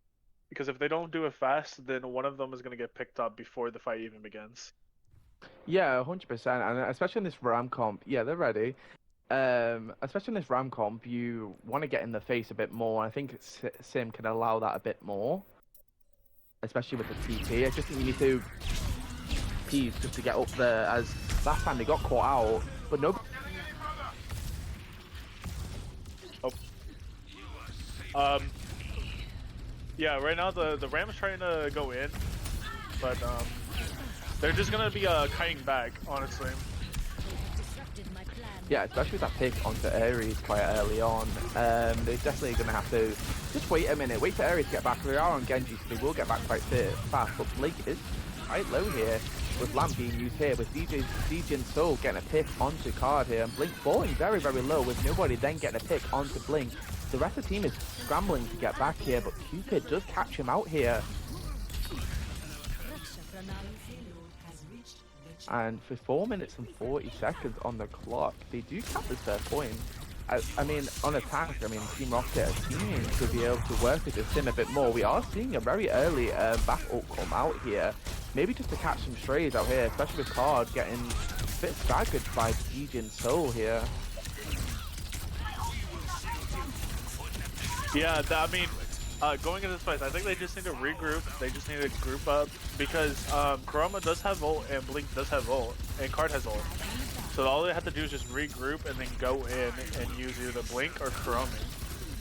S4: Because if they don't do it fast, then one of them is gonna get picked up before the fight even begins.
S1: yeah, 100%, and especially in this Ram comp, yeah, they're ready. Especially in this Ram comp, you want to get in the face a bit more. I think Sim can allow that a bit more, especially with the TP. I just think you need to peas just to get up there. As last time they got caught out, but no.
S4: Oh. Yeah, right now the Rams trying to go in, but they're just gonna be kiting back, honestly.
S1: Yeah, especially with that pick onto Ares quite early on. They're definitely going to have to just wait a minute, wait for Ares to get back. They are on Genji, so they will get back quite fast. But Blake is quite low here, with Lamp being used here, with DJ and Soul getting a pick onto Card here, and Blink falling very, very low, with nobody then getting a pick onto Blink. The rest of the team is scrambling to get back here, but Cupid does catch him out here. And for 4 minutes and 40 seconds on the clock, they do cap this first point. I mean, on attack, I mean, Team Rocket seems to be able to work with the Sim a bit more. We are seeing a very early back ult come out here. Maybe just to catch some strays out here, especially with Card getting a bit staggered by DJ and Soul here.
S4: Yeah, I mean, going into this fight, I think they just need to regroup. They just need to group up because Kurama does have ult and Blink does have ult and Card has ult. So all they have to do is just regroup and then go in and use either Blink or Kurama.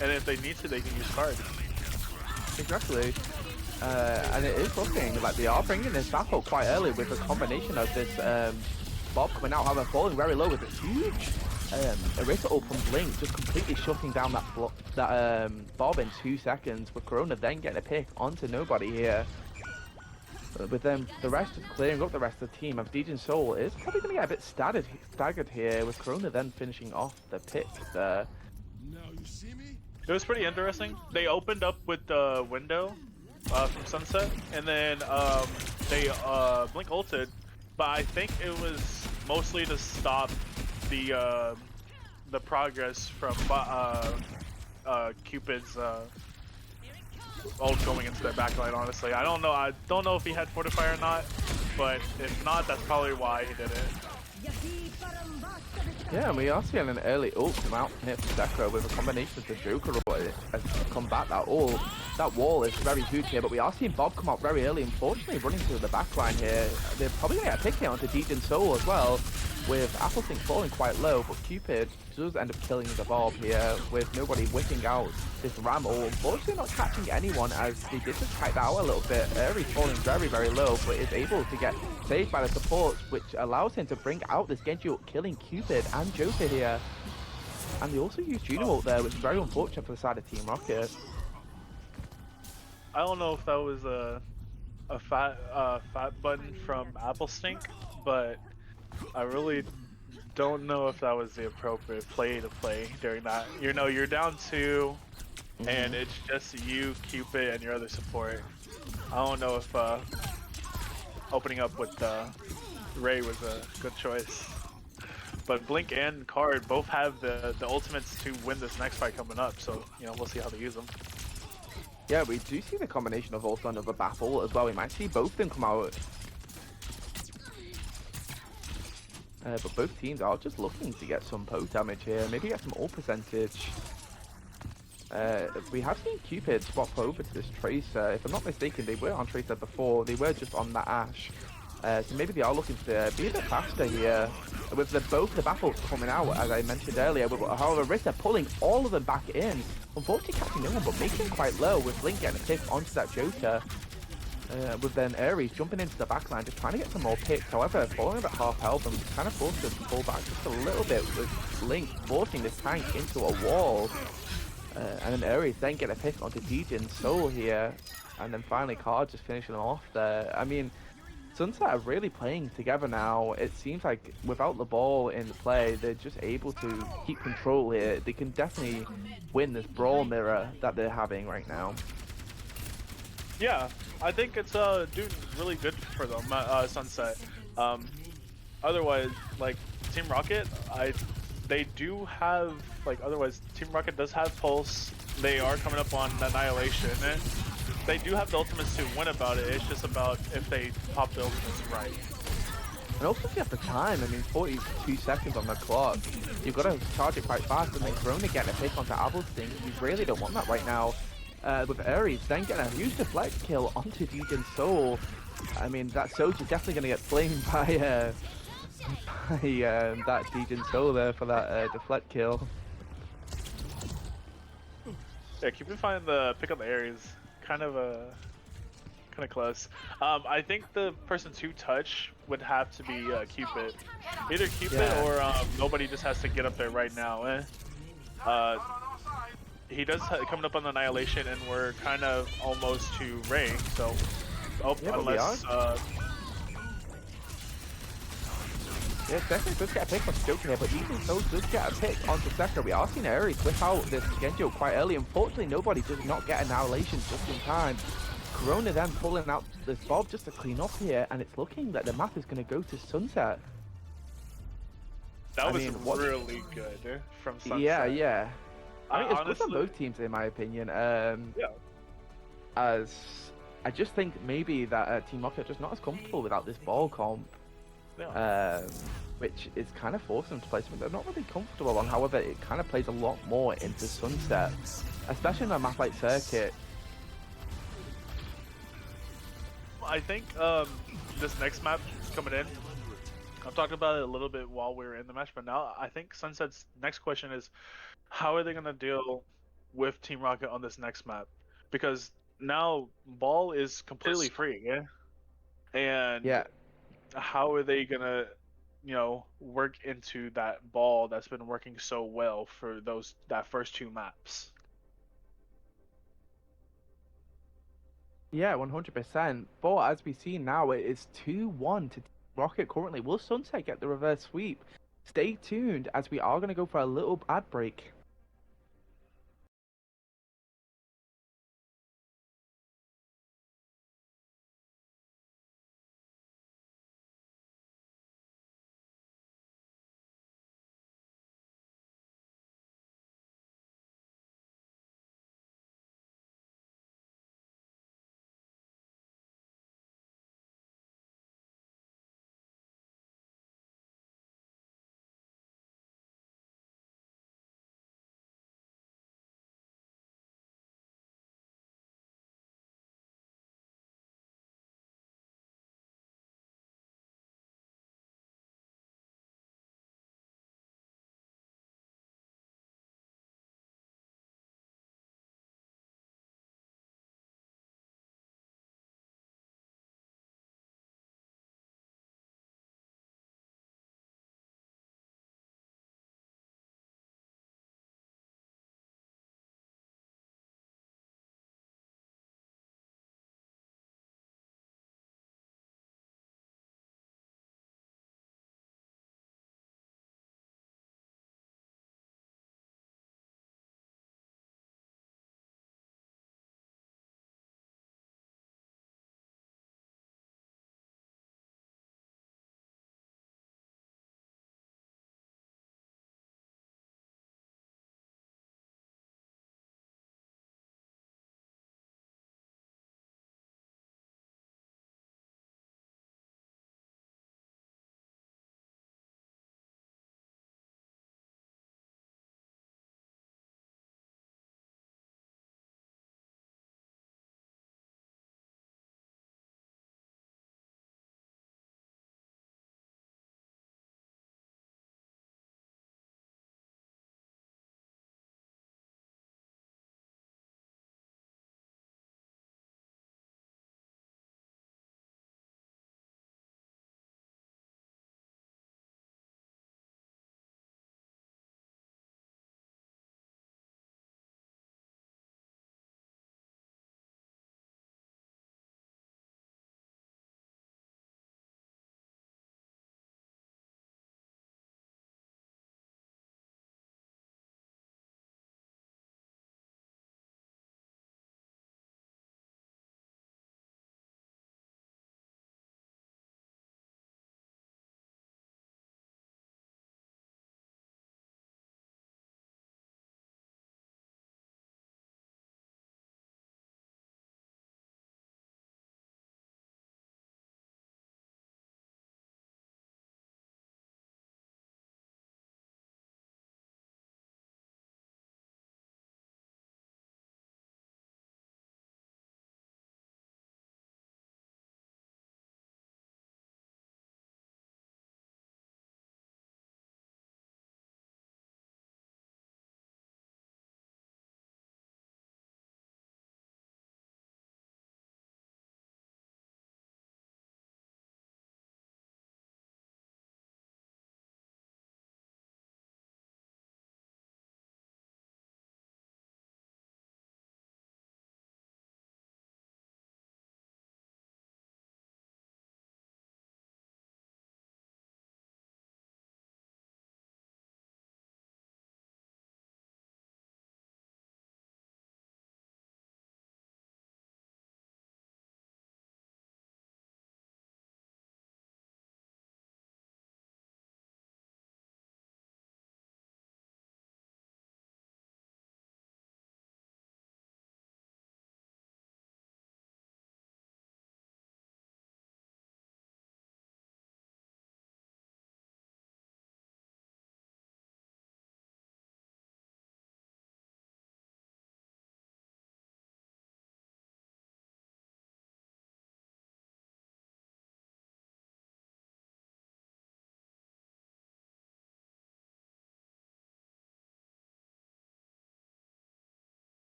S4: And if they need to, they can use Card.
S1: Exactly. And it is looking like they are bringing this back up quite early with a combination of this Bob coming out, however, falling very low with a huge Erisa ult from Blink, just completely shutting down that Bob in 2 seconds, with Corona then getting a pick onto nobody here. With them, the rest is clearing up the rest of the team. Of DJ Soul is probably going to get a bit staggered here, with Corona then finishing off the pick there.
S4: It was pretty interesting. They opened up with the window from Sunset, and then they Blink ulted, but I think it was mostly to stop the progress from Cupid's ult going into their backline. Honestly, I don't know if he had Fortify or not, but if not, that's probably why he did it.
S1: Yeah, and we are seeing an early ult come out here from Zekro with a combination of the Joker as combat that ult. That wall is very huge here, but we are seeing Bob come out very early, unfortunately running through the backline here. They're probably going to get a pick here onto DJ and Soul as well, with Applesync falling quite low, but Cupid does end up killing the Bob here, with nobody whipping out this Ram ult. Unfortunately not catching anyone, as they did just kite that out a little bit. Ares falling very, very low, but is able to get saved by the supports, which allows him to bring out this Genji ult, killing Cupid and Joker here. And they also use Juno ult there, which is very unfortunate for the side of Team Rocket.
S4: I don't know if that was a fat button from Applesync, but I really don't know if that was the appropriate play to play during that. You know, you're down 2, and it's just you, Cupid, and your other support. I don't know if opening up with Ray was a good choice. But Blink and Card both have the ultimates to win this next fight coming up, so you know, we'll see how they use them.
S1: Yeah, we do see the combination of also another Baffle as well. We might see both of them come out. But both teams are just looking to get some poke damage here, maybe get some ult percentage. We have seen Cupid swap over to this Tracer. If I'm not mistaken, they were on Tracer before. They were just on that Ashe. So maybe they are looking to be a bit faster here. With both the battles coming out, as I mentioned earlier, however, Rissa pulling all of them back in. Unfortunately catching no one, but making them quite low, with Blink getting a pick onto that Joker. With then Ares jumping into the backline, just trying to get some more picks. However, falling about half health and kind of forced to pull back just a little bit, with Blink forcing this tank into a wall. And then Aries then get a pick onto Deejin Soul here, and then finally Card just finishing them off there. I mean, Sunset are really playing together now. It seems like without the ball in play, they're just able to keep control here. They can definitely win this brawl mirror that they're having right now.
S4: Yeah, I think it's doing really good for them, Sunset. Otherwise, like Team Rocket, they do have otherwise Team Rocket does have Pulse. They are coming up on Annihilation. And they do have the ultimates to win about it. It's just about if they pop the ultimates right.
S1: And also if you have the time, I mean 42 seconds on the clock. You've got to charge it quite fast, and then Corona getting a pick onto Abelsting. You really don't want that right now. With Aries then getting a huge deflect kill onto Deejin Soul. I mean, that Soldier's definitely going to get flamed by that Deejin Soul there for that deflect kill.
S4: Yeah, keep in mind the pick up the Aries. Kind of close. I think the person to touch would have to be Cupid. Either Cupid or nobody just has to get up there right now. He does coming up on the Annihilation, and we're kind of almost to Ray. So, unless
S1: yeah, definitely does get a pick on Joker here, but even so does get a pick onto Sekiro. We are seeing Aries whip out this Genjo quite early. Unfortunately, nobody does not get Annihilation just in time. Corona then pulling out this Bob just to clean up here, and it's looking like the map is going to go to Sunset.
S4: That was really good from Sunset.
S1: Yeah. I mean, it's
S4: honestly,
S1: good on both teams in my opinion.
S4: Yeah.
S1: As I just think maybe that Team Rocket are just not as comfortable without this ball comp.
S4: Yeah.
S1: Which is kind of forcing them to play something they're not really comfortable on. However, it kind of plays a lot more into Sunset, especially in a map like Circuit.
S4: I think this next map coming in, I've talked about it a little bit while we were in the match, but now I think Sunset's next question is, how are they going to deal with Team Rocket on this next map? Because now Ball is completely free, yeah? And
S1: Yeah.
S4: how are they going to, work into that Ball that's been working so well for that first two maps?
S1: Yeah, 100%. But as we see now, it is 2-1 to Team Rocket currently. Will Sunset get the reverse sweep? Stay tuned as we are going to go for a little ad break.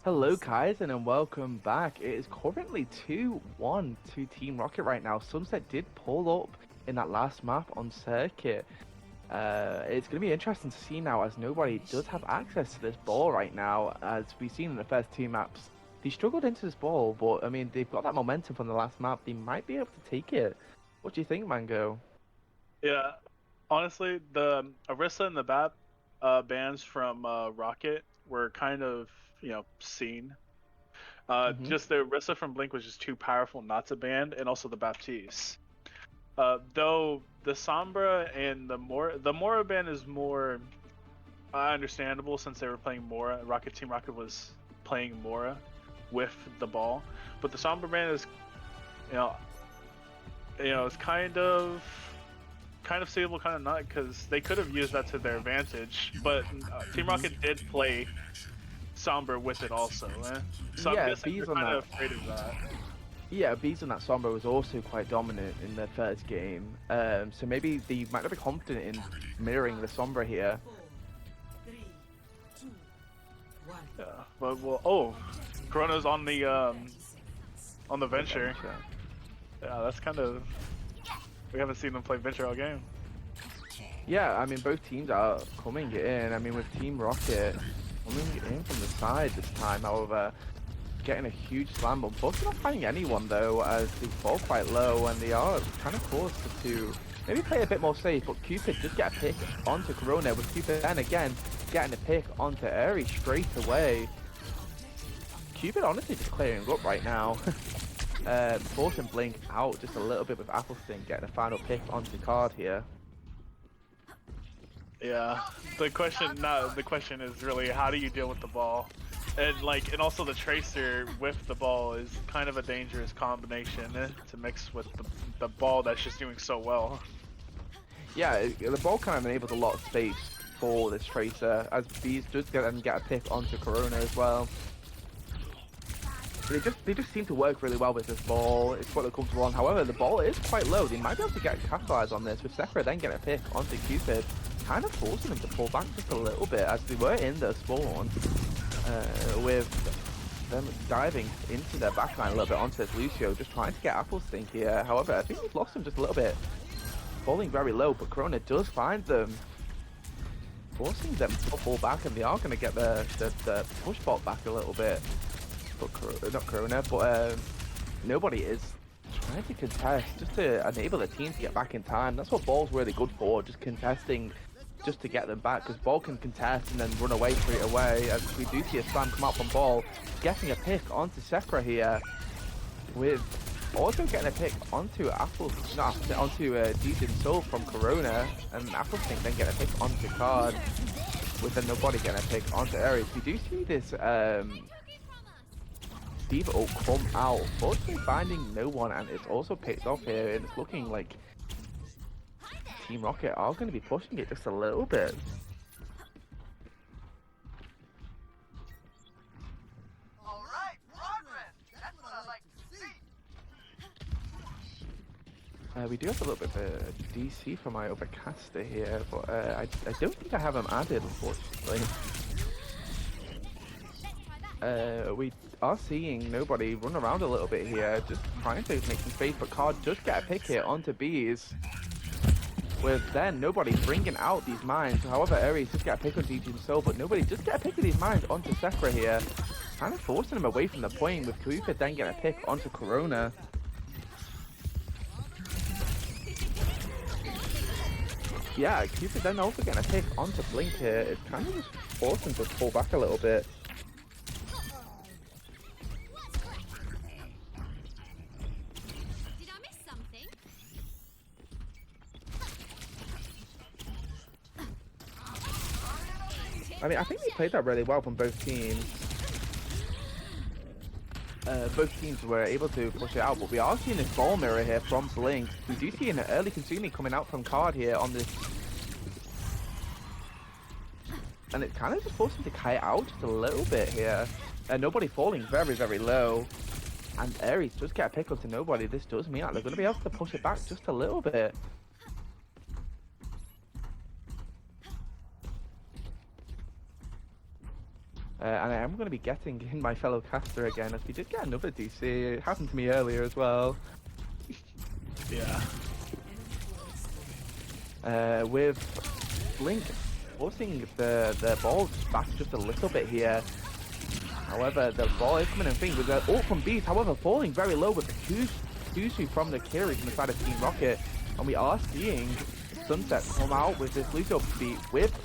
S1: Hello, Kaizen, and welcome back. It is currently 2-1 to Team Rocket right now. Sunset did pull up in that last map on Circuit. It's going to be interesting to see now, as nobody does have access to this ball right now. As we've seen in the first two maps, they struggled into this ball, but I mean, they've got that momentum from the last map. They might be able to take it. What do you think, Mango?
S4: Yeah, honestly, the Orisa and the BAP bans from Rocket were kind of, seen. Just the Orisa from Blink was just too powerful not to ban, and also the Baptiste. Though the Sombra and the Mora ban is more understandable since they were playing Mora. Team Rocket was playing Mora with the ball, but the Sombra ban is, it's kind of stable, kind of not, because they could have used that to their advantage. But Team Rocket did play Sombra with it also. So
S1: Yeah,
S4: I'm guessing
S1: Bees
S4: they're
S1: on
S4: kind
S1: that.
S4: of afraid of that.
S1: Yeah, Bees on that Sombra was also quite dominant in their first game. So maybe they might not be confident in mirroring the Sombra here.
S4: Yeah, but Corona's on the Venture. Yeah, that's kind of, we haven't seen them play Venture all game.
S1: Yeah, I mean, both teams are coming in. I mean, with Team Rocket coming in from the side this time, however, getting a huge slam, but both not finding anyone though, as they fall quite low, and they are kind of forced to maybe play a bit more safe. But Cupid just get a pick onto Corona, with Cupid then again getting a pick onto Aerie straight away. Cupid honestly just clearing up right now. Forcing Blink out just a little bit with Applesting getting a final pick onto Card here.
S4: Yeah, the question is really, how do you deal with the ball? And also the Tracer with the ball is kind of a dangerous combination to mix with the ball that's just doing so well.
S1: Yeah, the ball kind of enables a lot of space for this Tracer, as Bees does get a pick onto Corona as well. They just seem to work really well with this ball. It's quite comfortable on. However, the ball is quite low. They might be able to capitalize on this, with Sekra then getting a pick onto Cupid, kind of forcing them to pull back just a little bit, as they were in their spawn, with them diving into their backline a little bit onto this Lucio, just trying to get Applesting here. However, I think we've lost them just a little bit, falling very low, but Corona does find them, forcing them to pull back, and they are going to get the push bot back a little bit. But not Corona, but nobody is trying to contest just to enable the team to get back in time. That's what Ball's really good for, just contesting just to get them back, because Ball can contest and then run away straight away, as we do see a slam come out from Ball, getting a pick onto Sekra here, with also getting a pick onto Deep in Soul from Corona, and Applesting then getting a pick onto Card, with then nobody getting a pick onto Aries. We do see this Steve ult come out, fortunately finding no one, and it's also picked off here, and it's looking like Team Rocket are going to be pushing it just a little bit.
S7: Alright, progress! That's what I like to see!
S1: We do have a little bit of a DC for my overcaster here, but I don't think I have him added, unfortunately. We are seeing nobody run around a little bit here, just trying to make some space, but Card does get a pick here onto Bees, with then nobody bringing out these mines. However, Aries just get a pick on DG Soul, but nobody just get a pick of these mines onto Sekra here, kind of forcing him away from the point, with Cupid then getting a pick onto Corona. Yeah, Cupid then also getting a pick onto Blink here. It's kind of just forcing him to pull back a little bit. I mean, I think they played that really well from both teams. Both teams were able to push it out, but we are seeing this ball mirror here from Blink. We do see an early consuming coming out from Card here on this. And it's kind of just forcing to kite out just a little bit here. Nobody falling very, very low. And Aries just get a pick onto nobody. This does mean that they're going to be able to push it back just a little bit. And I am going to be getting in my fellow caster again, as we did get another DC. It happened to me earlier as well.
S4: Yeah.
S1: With Blink forcing the ball back just a little bit here. However, the ball is coming in thing with the ult from Beast, however, falling very low with the Kusu from the Kiri from the side of Team Rocket. And we are seeing Sunset come out with this Lucio beat with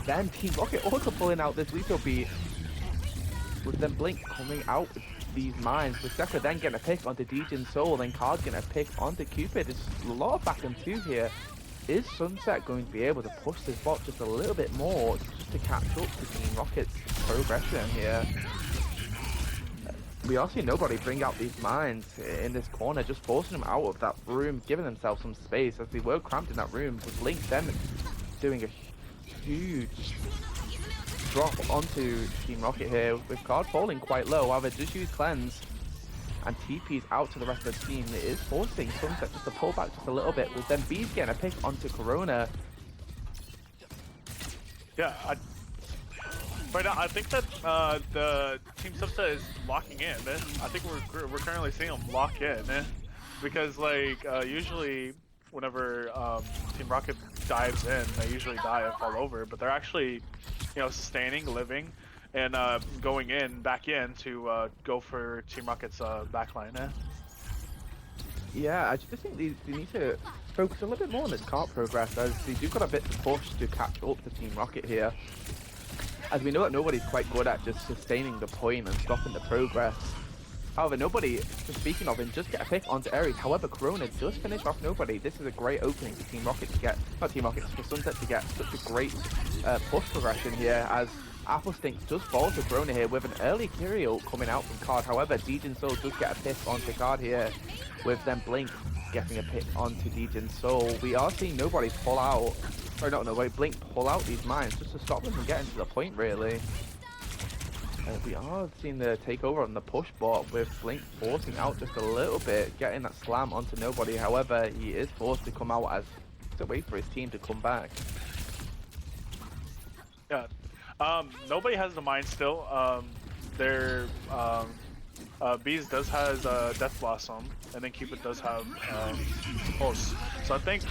S1: then Team Rocket also pulling out this Lucio beat. With then Blink coming out with these mines, with Sekka then getting a pick onto Dejin Soul, then Card getting a pick onto Cupid. There's a lot of back and two here. Is Sunset going to be able to push this bot just a little bit more just to catch up to Team Rocket's progression here? We are seeing nobody bring out these mines in this corner, just forcing them out of that room, giving themselves some space as they were cramped in that room, with Blink then doing a huge drop onto Team Rocket here, with Card falling quite low. However, just use Cleanse and TP's out to the rest of the team. It is forcing Sunset just to pull back just a little bit, with then Bees getting a pick onto Corona.
S4: Yeah, right now I think that the Team Sunset is locking in. I think we're currently seeing them lock in, because like usually whenever Team Rocket dives in, they usually die and fall over, but they're actually, you know, sustaining, living, and going back in to go for Team Rocket's backline.
S1: Yeah, I just think they need to focus a little bit more on this cart progress, as they do got a bit to push to catch up to Team Rocket here. As we know that nobody's quite good at just sustaining the point and stopping the progress. However, nobody, just speaking of him, just get a pick onto Ares. However, Corona does finish off nobody. This is a great opening for Team Rocket to get, not Team Rocket, for Sunset to get such a great push progression here, as Apple Stinks does fall to Corona here with an early Kyrio coming out from Card. However, Dejin Soul does get a pick onto Card here, with then Blink getting a pick onto Dejin Soul. We are seeing nobody pull out, or not nobody, Blink pull out these mines just to stop them from getting to the point, really. We are seeing the takeover on the push bot, with Blink forcing out just a little bit, getting that slam onto nobody. However, he is forced to come out as to wait for his team to come back.
S4: Yeah, nobody has the mine still. Their Bees does has Death Blossom, and then Cupid does have Pulse. So I think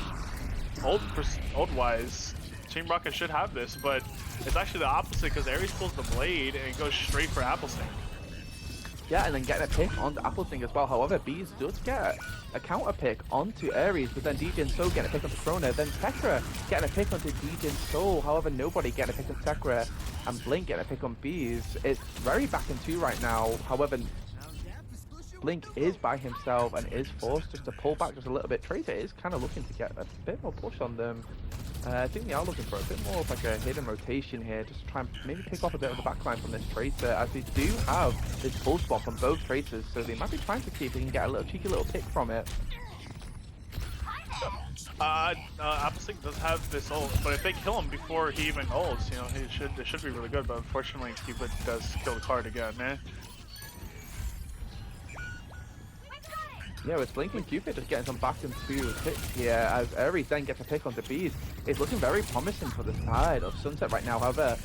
S4: old wise, Team Rocket should have this, but it's actually the opposite, because Ares pulls the blade and it goes straight for Applestink.
S1: Yeah, and then getting a pick onto Applestink as well. However, Bees does get a counter pick onto Ares, but then Dejin Soul getting a pick onto Corona, then Tekra getting a pick onto Dejin Soul. However, nobody getting a pick on Tekra, and Blink getting a pick on Bees. It's very back and two right now. However, Blink is by himself and is forced just to pull back just a little bit. Tracer is kind of looking to get a bit more push on them. I think they are looking for a bit more of like a hidden rotation here, just to try and maybe pick off a bit of the backline from this Tracer, as they do have this pull spot from both Tracers, so they might be trying to see if they can get a little cheeky little pick from it.
S4: Applestink does have this ult, but if they kill him before he even ults, you know, it should be really good, but unfortunately Cupid does kill the card again, man.
S1: Yeah, with Blink and Cupid just getting some back and two picks here, as Ares then gets a pick onto Bees. It's looking very promising for the side of Sunset right now. However,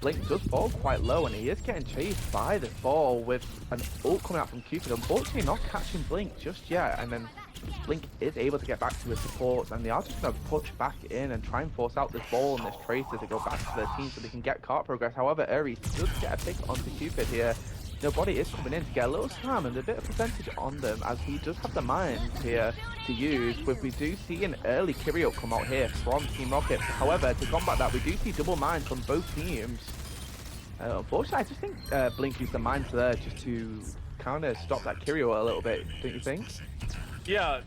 S1: Blink does fall quite low, and he is getting chased by this ball with an ult coming out from Cupid. Unfortunately, not catching Blink just yet, and then Blink is able to get back to his supports, and they are just going to push back in and try and force out this ball and this Tracer to go back to their team so they can get cart progress. However, Ares does get a pick onto Cupid here. Nobody is coming in to get a little slam and a bit of percentage on them, as he does have the mines here to use. With we do see an early Kyrio come out here from Team Rocket. However, to combat that, we do see double mines from both teams. Unfortunately, I just think Blink used the mines there just to kind of stop that Kyrio a little bit, don't you think?
S4: Yeah,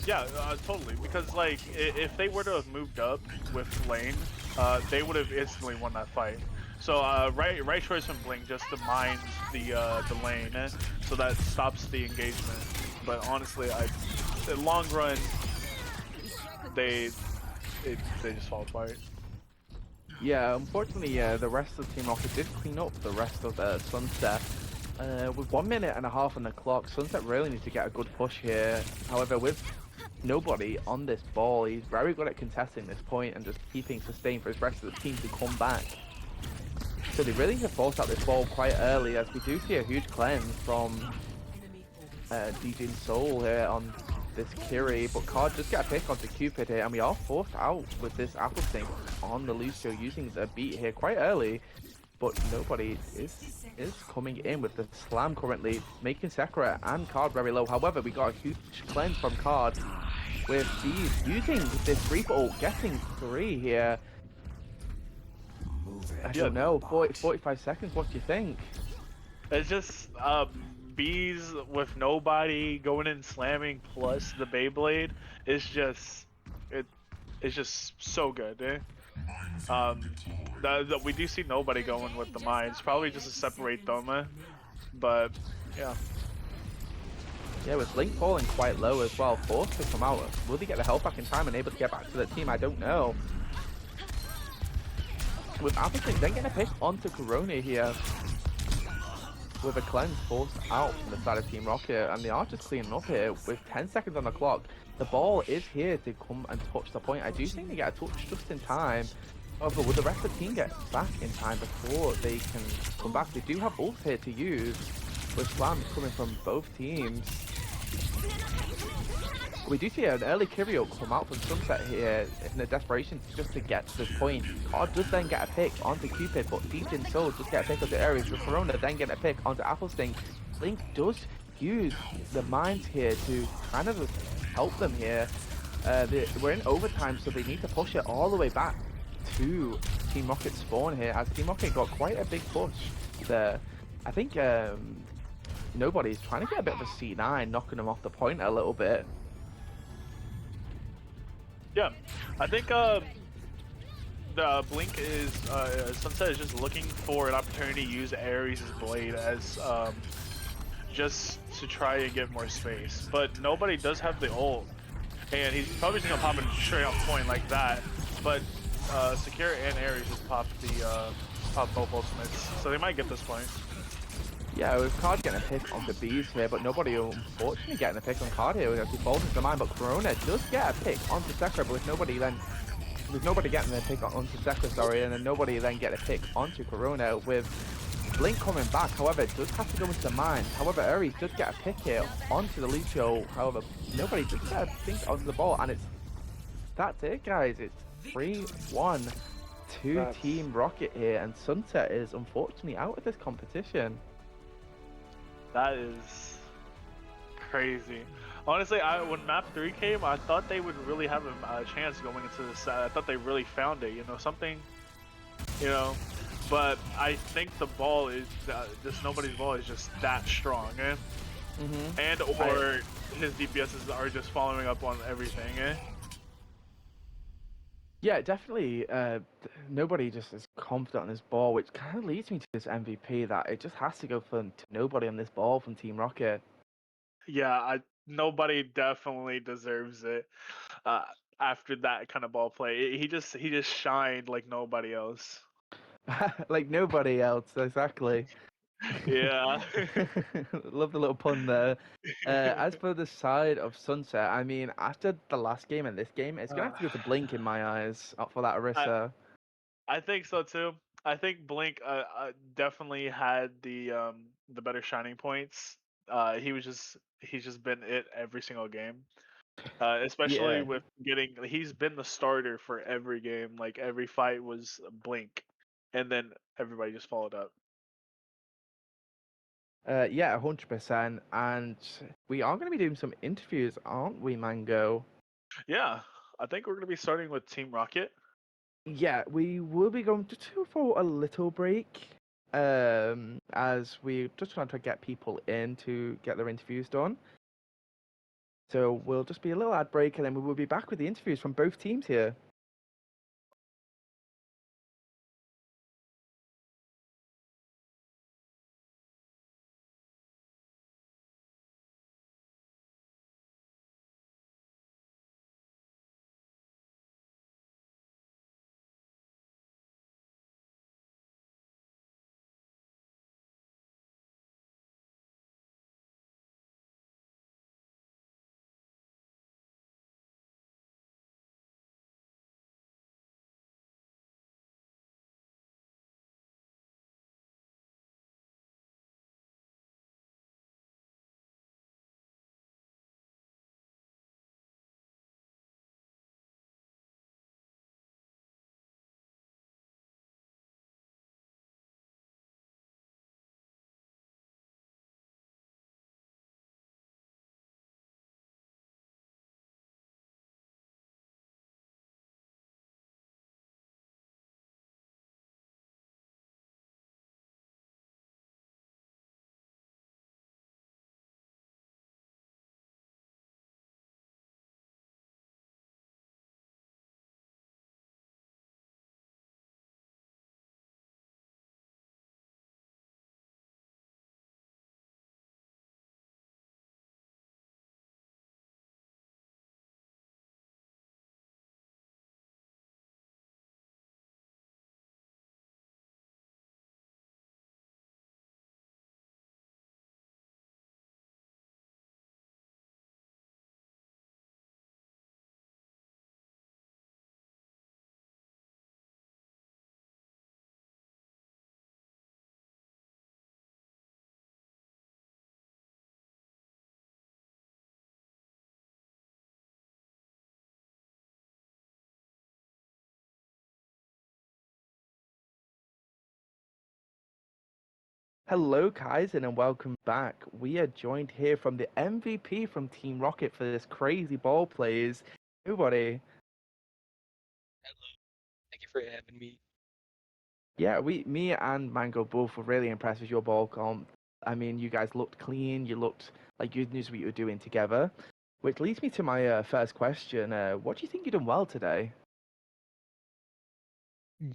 S4: totally. Because like, if they were to have moved up with lane, they would have instantly won that fight. So right choice from Blink just to mine the lane, so that stops the engagement. But honestly, in the long run, they just fall apart.
S1: Yeah, unfortunately, the rest of Team Rocket did clean up the rest of Sunset. With 1 minute and a half on the clock, Sunset really needs to get a good push here. However, with nobody on this ball, he's very good at contesting this point and just keeping sustained for his rest of the team to come back. So they really need to force out this ball quite early, as we do see a huge cleanse from DJ Soul here on this Kiri, but Card just get a pick onto Cupid here, and we are forced out with this Apple Stink on the Lucio using the beat here quite early, but nobody is coming in with the slam currently, making Sekira and Card very low. However, we got a huge cleanse from Card with Bees using this Reaper ult, getting 3 here. I don't know, 45 seconds, what do you think?
S4: It's just bees with nobody going in slamming plus the Beyblade is just it's just so good. We do see nobody going with the mines, probably just to separate them. But yeah.
S1: Yeah, with Blink falling quite low as well, forced to come out. Will they get the health back in time and able to get back to the team? I don't know. With Appleton then getting a pick onto Corona here. With a cleanse forced out from the side of Team Rocket, and they are just cleaning up here with 10 seconds on the clock. The ball is here to come and touch the point. I do think they get a touch just in time. However, will the rest of the team get back in time before they can come back? They do have ults here to use, with slams coming from both teams. We do see an early Kyrio come out from Sunset here in a desperation just to get to this point. Card does then get a pick onto Cupid, but DJ Soul does get a pick onto Ares, with Corona then getting a pick onto Apple Sting. Blink does use the mines here to kind of help them here. We're in overtime, so they need to push it all the way back to Team Rocket spawn here, as Team Rocket got quite a big push there. I think nobody's trying to get a bit of a C9, knocking them off the point a little bit.
S4: Yeah, I think the Blink is Sunset is just looking for an opportunity to use Ares' blade as just to try and get more space. But nobody does have the ult, and he's probably just gonna pop it straight off point like that. But Secure and Ares just pop both ultimates, so they might get this point.
S1: Yeah, with Card getting a pick onto Bees here, but nobody unfortunately getting a pick on Card here. We have to fall into the mine, but Corona does get a pick onto Sekira, but with nobody getting a pick onto Sekira, sorry, and then nobody then get a pick onto Corona with Blink coming back. However, it does have to go into the mine. However, Ares does get a pick here onto the Lucio. However, nobody does get a pick onto the ball, and that's it, guys. It's 3-1 to Team Rocket here, and Sunset is unfortunately out of this competition.
S4: That is crazy. Honestly, when map 3 came, I thought they would really have a chance going into this. I thought they really found it, something, But I think the ball is just nobody's ball is just that strong, and or his DPSs are just following up on everything,
S1: Yeah, definitely. Nobody just is confident on this ball, which kind of leads me to this MVP that it just has to go to nobody on this ball from Team Rocket.
S4: Yeah, nobody definitely deserves it. After that kind of ball play, he just shined like nobody else.
S1: Like nobody else, exactly.
S4: Yeah.
S1: Love the little pun there. As for the side of Sunset, I mean, after the last game and this game, it's gonna have to go to Blink in my eyes for that Orisa.
S4: I think so too. I think Blink definitely had the better shining points. He's just been it every single game. Especially
S1: Yeah.
S4: with he's been the starter for every game. Like every fight was Blink, and then everybody just followed up.
S1: Yeah, 100%. And we are going to be doing some interviews, aren't we, Mango?
S4: Yeah, I think we're gonna be starting with Team Rocket.
S1: Yeah, we will be going to for a little break, as we're just trying to get people in to get their interviews done. So we'll just be a little ad break, and then we will be back with the interviews from both teams here. Hello, Kaizen, and welcome back. We are joined here from the MVP from Team Rocket for this crazy ball plays. Nobody.
S8: Thank you for having me.
S1: Yeah, me and Mango both were really impressed with your ball comp. I mean, you guys looked clean. You looked like you knew what you were doing together. Which leads me to my first question. What do you think you done well today?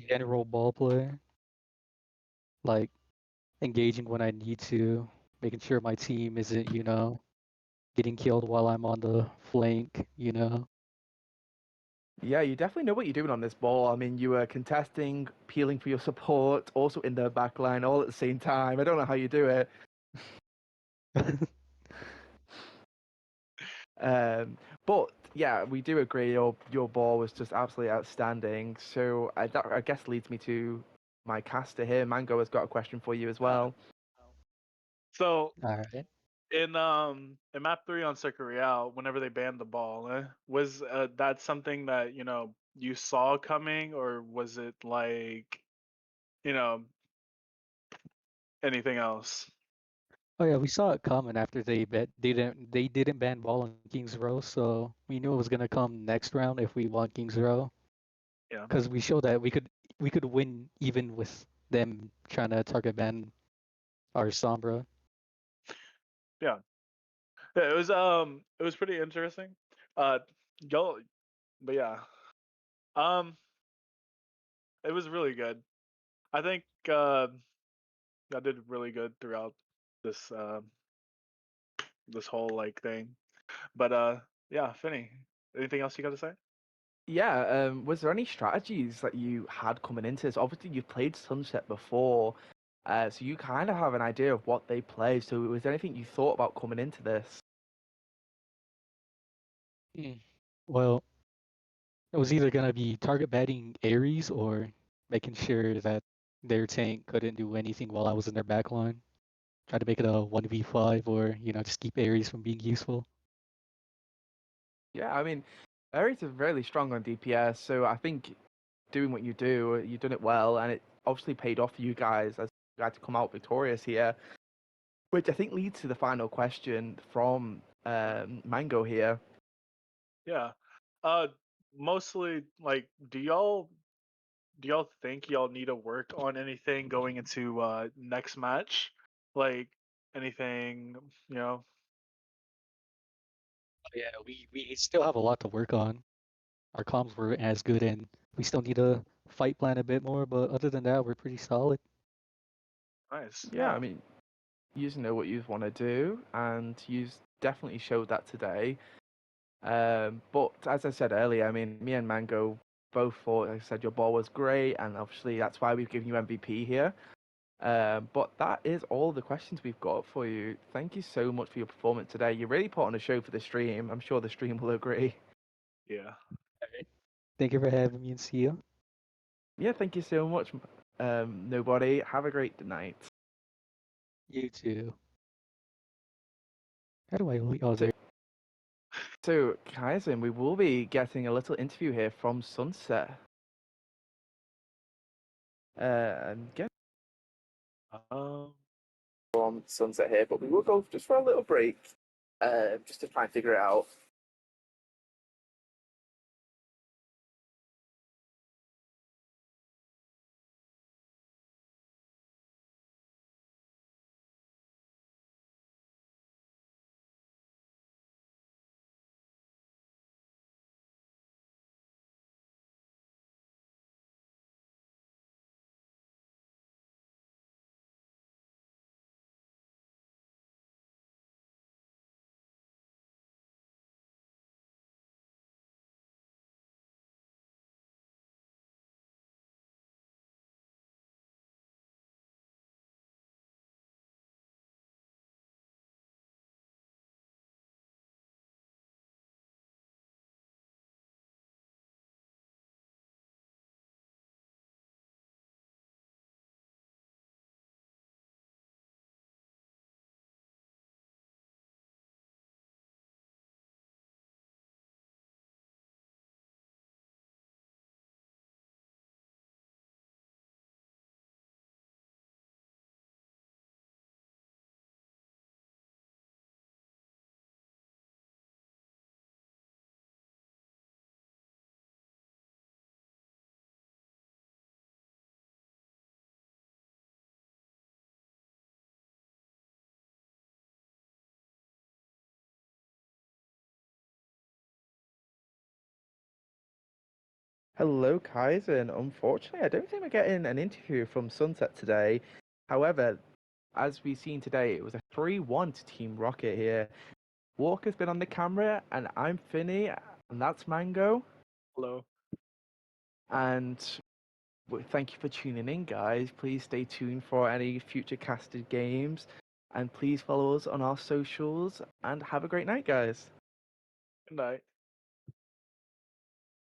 S8: General ball play, like engaging when I need to, making sure my team isn't, getting killed while I'm on the flank.
S1: Yeah, you definitely know what you're doing on this ball. I mean, you were contesting, peeling for your support, also in the back line all at the same time. I don't know how you do it. But yeah, we do agree your ball was just absolutely outstanding. So that I guess leads me to my caster here. Mango has got a question for you as well.
S4: So
S8: All right.
S4: in map 3 on Circuit Real, whenever they banned the ball, was that something that you saw coming, or was it like you know anything else?
S8: Oh yeah, we saw it coming after they didn't ban ball on Kings Row, so we knew it was gonna come next round if we won Kings Row,
S4: Yeah,
S8: because we showed that we could win even with them trying to target ban our Sombra.
S4: yeah. Yeah, it was pretty interesting. Uh, y'all, but yeah, um, it was really good. I think I did really good throughout this this whole like thing. But yeah, Finny, anything else you got to say?
S1: Yeah, was there any strategies that you had coming into this? Obviously, you've played Sunset before, so you kind of have an idea of what they play. So was there anything you thought about coming into this?
S8: Hmm. Well, it was either gonna be target batting Ares or making sure that their tank couldn't do anything while I was in their backline. Try to make it a 1v5 or, just keep Ares from being useful.
S1: Yeah, I mean, Ares is really strong on DPS, so I think doing what you do, you've done it well, and it obviously paid off for you guys as you had to come out victorious here. Which I think leads to the final question from Mango here.
S4: Yeah. Uh, mostly like, do y'all think y'all need to work on anything going into next match? Like anything, you know?
S8: Yeah, we still have a lot to work on. Our comms were as good, and we still need to fight plan a bit more, but other than that, we're pretty solid.
S4: Nice.
S1: Yeah, I
S4: Yeah.
S1: mean, you know what you want to do, and you definitely showed that today. But as I said earlier, I mean, me and Mango both thought, like I said, your ball was great, and obviously that's why we've given you MVP here. But that is all the questions we've got for you. Thank you so much for your performance today. You really put on a show for the stream. I'm sure the stream will agree.
S4: Yeah.
S8: All right. Thank you for having me, and see you.
S1: Yeah, thank you so much, nobody. Have a great night.
S8: You too. How do I leave? Oh,
S1: So,
S8: there.
S1: so Kaizen, we will be getting a little interview here from Sunset. And get
S4: Um.
S6: From Sunset here, but we will go just for a little break, just to try and figure it out.
S1: Hello, Kaizen. Unfortunately, I don't think we're getting an interview from Sunset today. However, as we've seen today, it was a 3-1 to Team Rocket here. Walker's been on the camera, and I'm Finny, and that's Mango.
S4: Hello.
S1: And thank you for tuning in, guys. Please stay tuned for any future casted games, and please follow us on our socials. And have a great night, guys.
S4: Good night.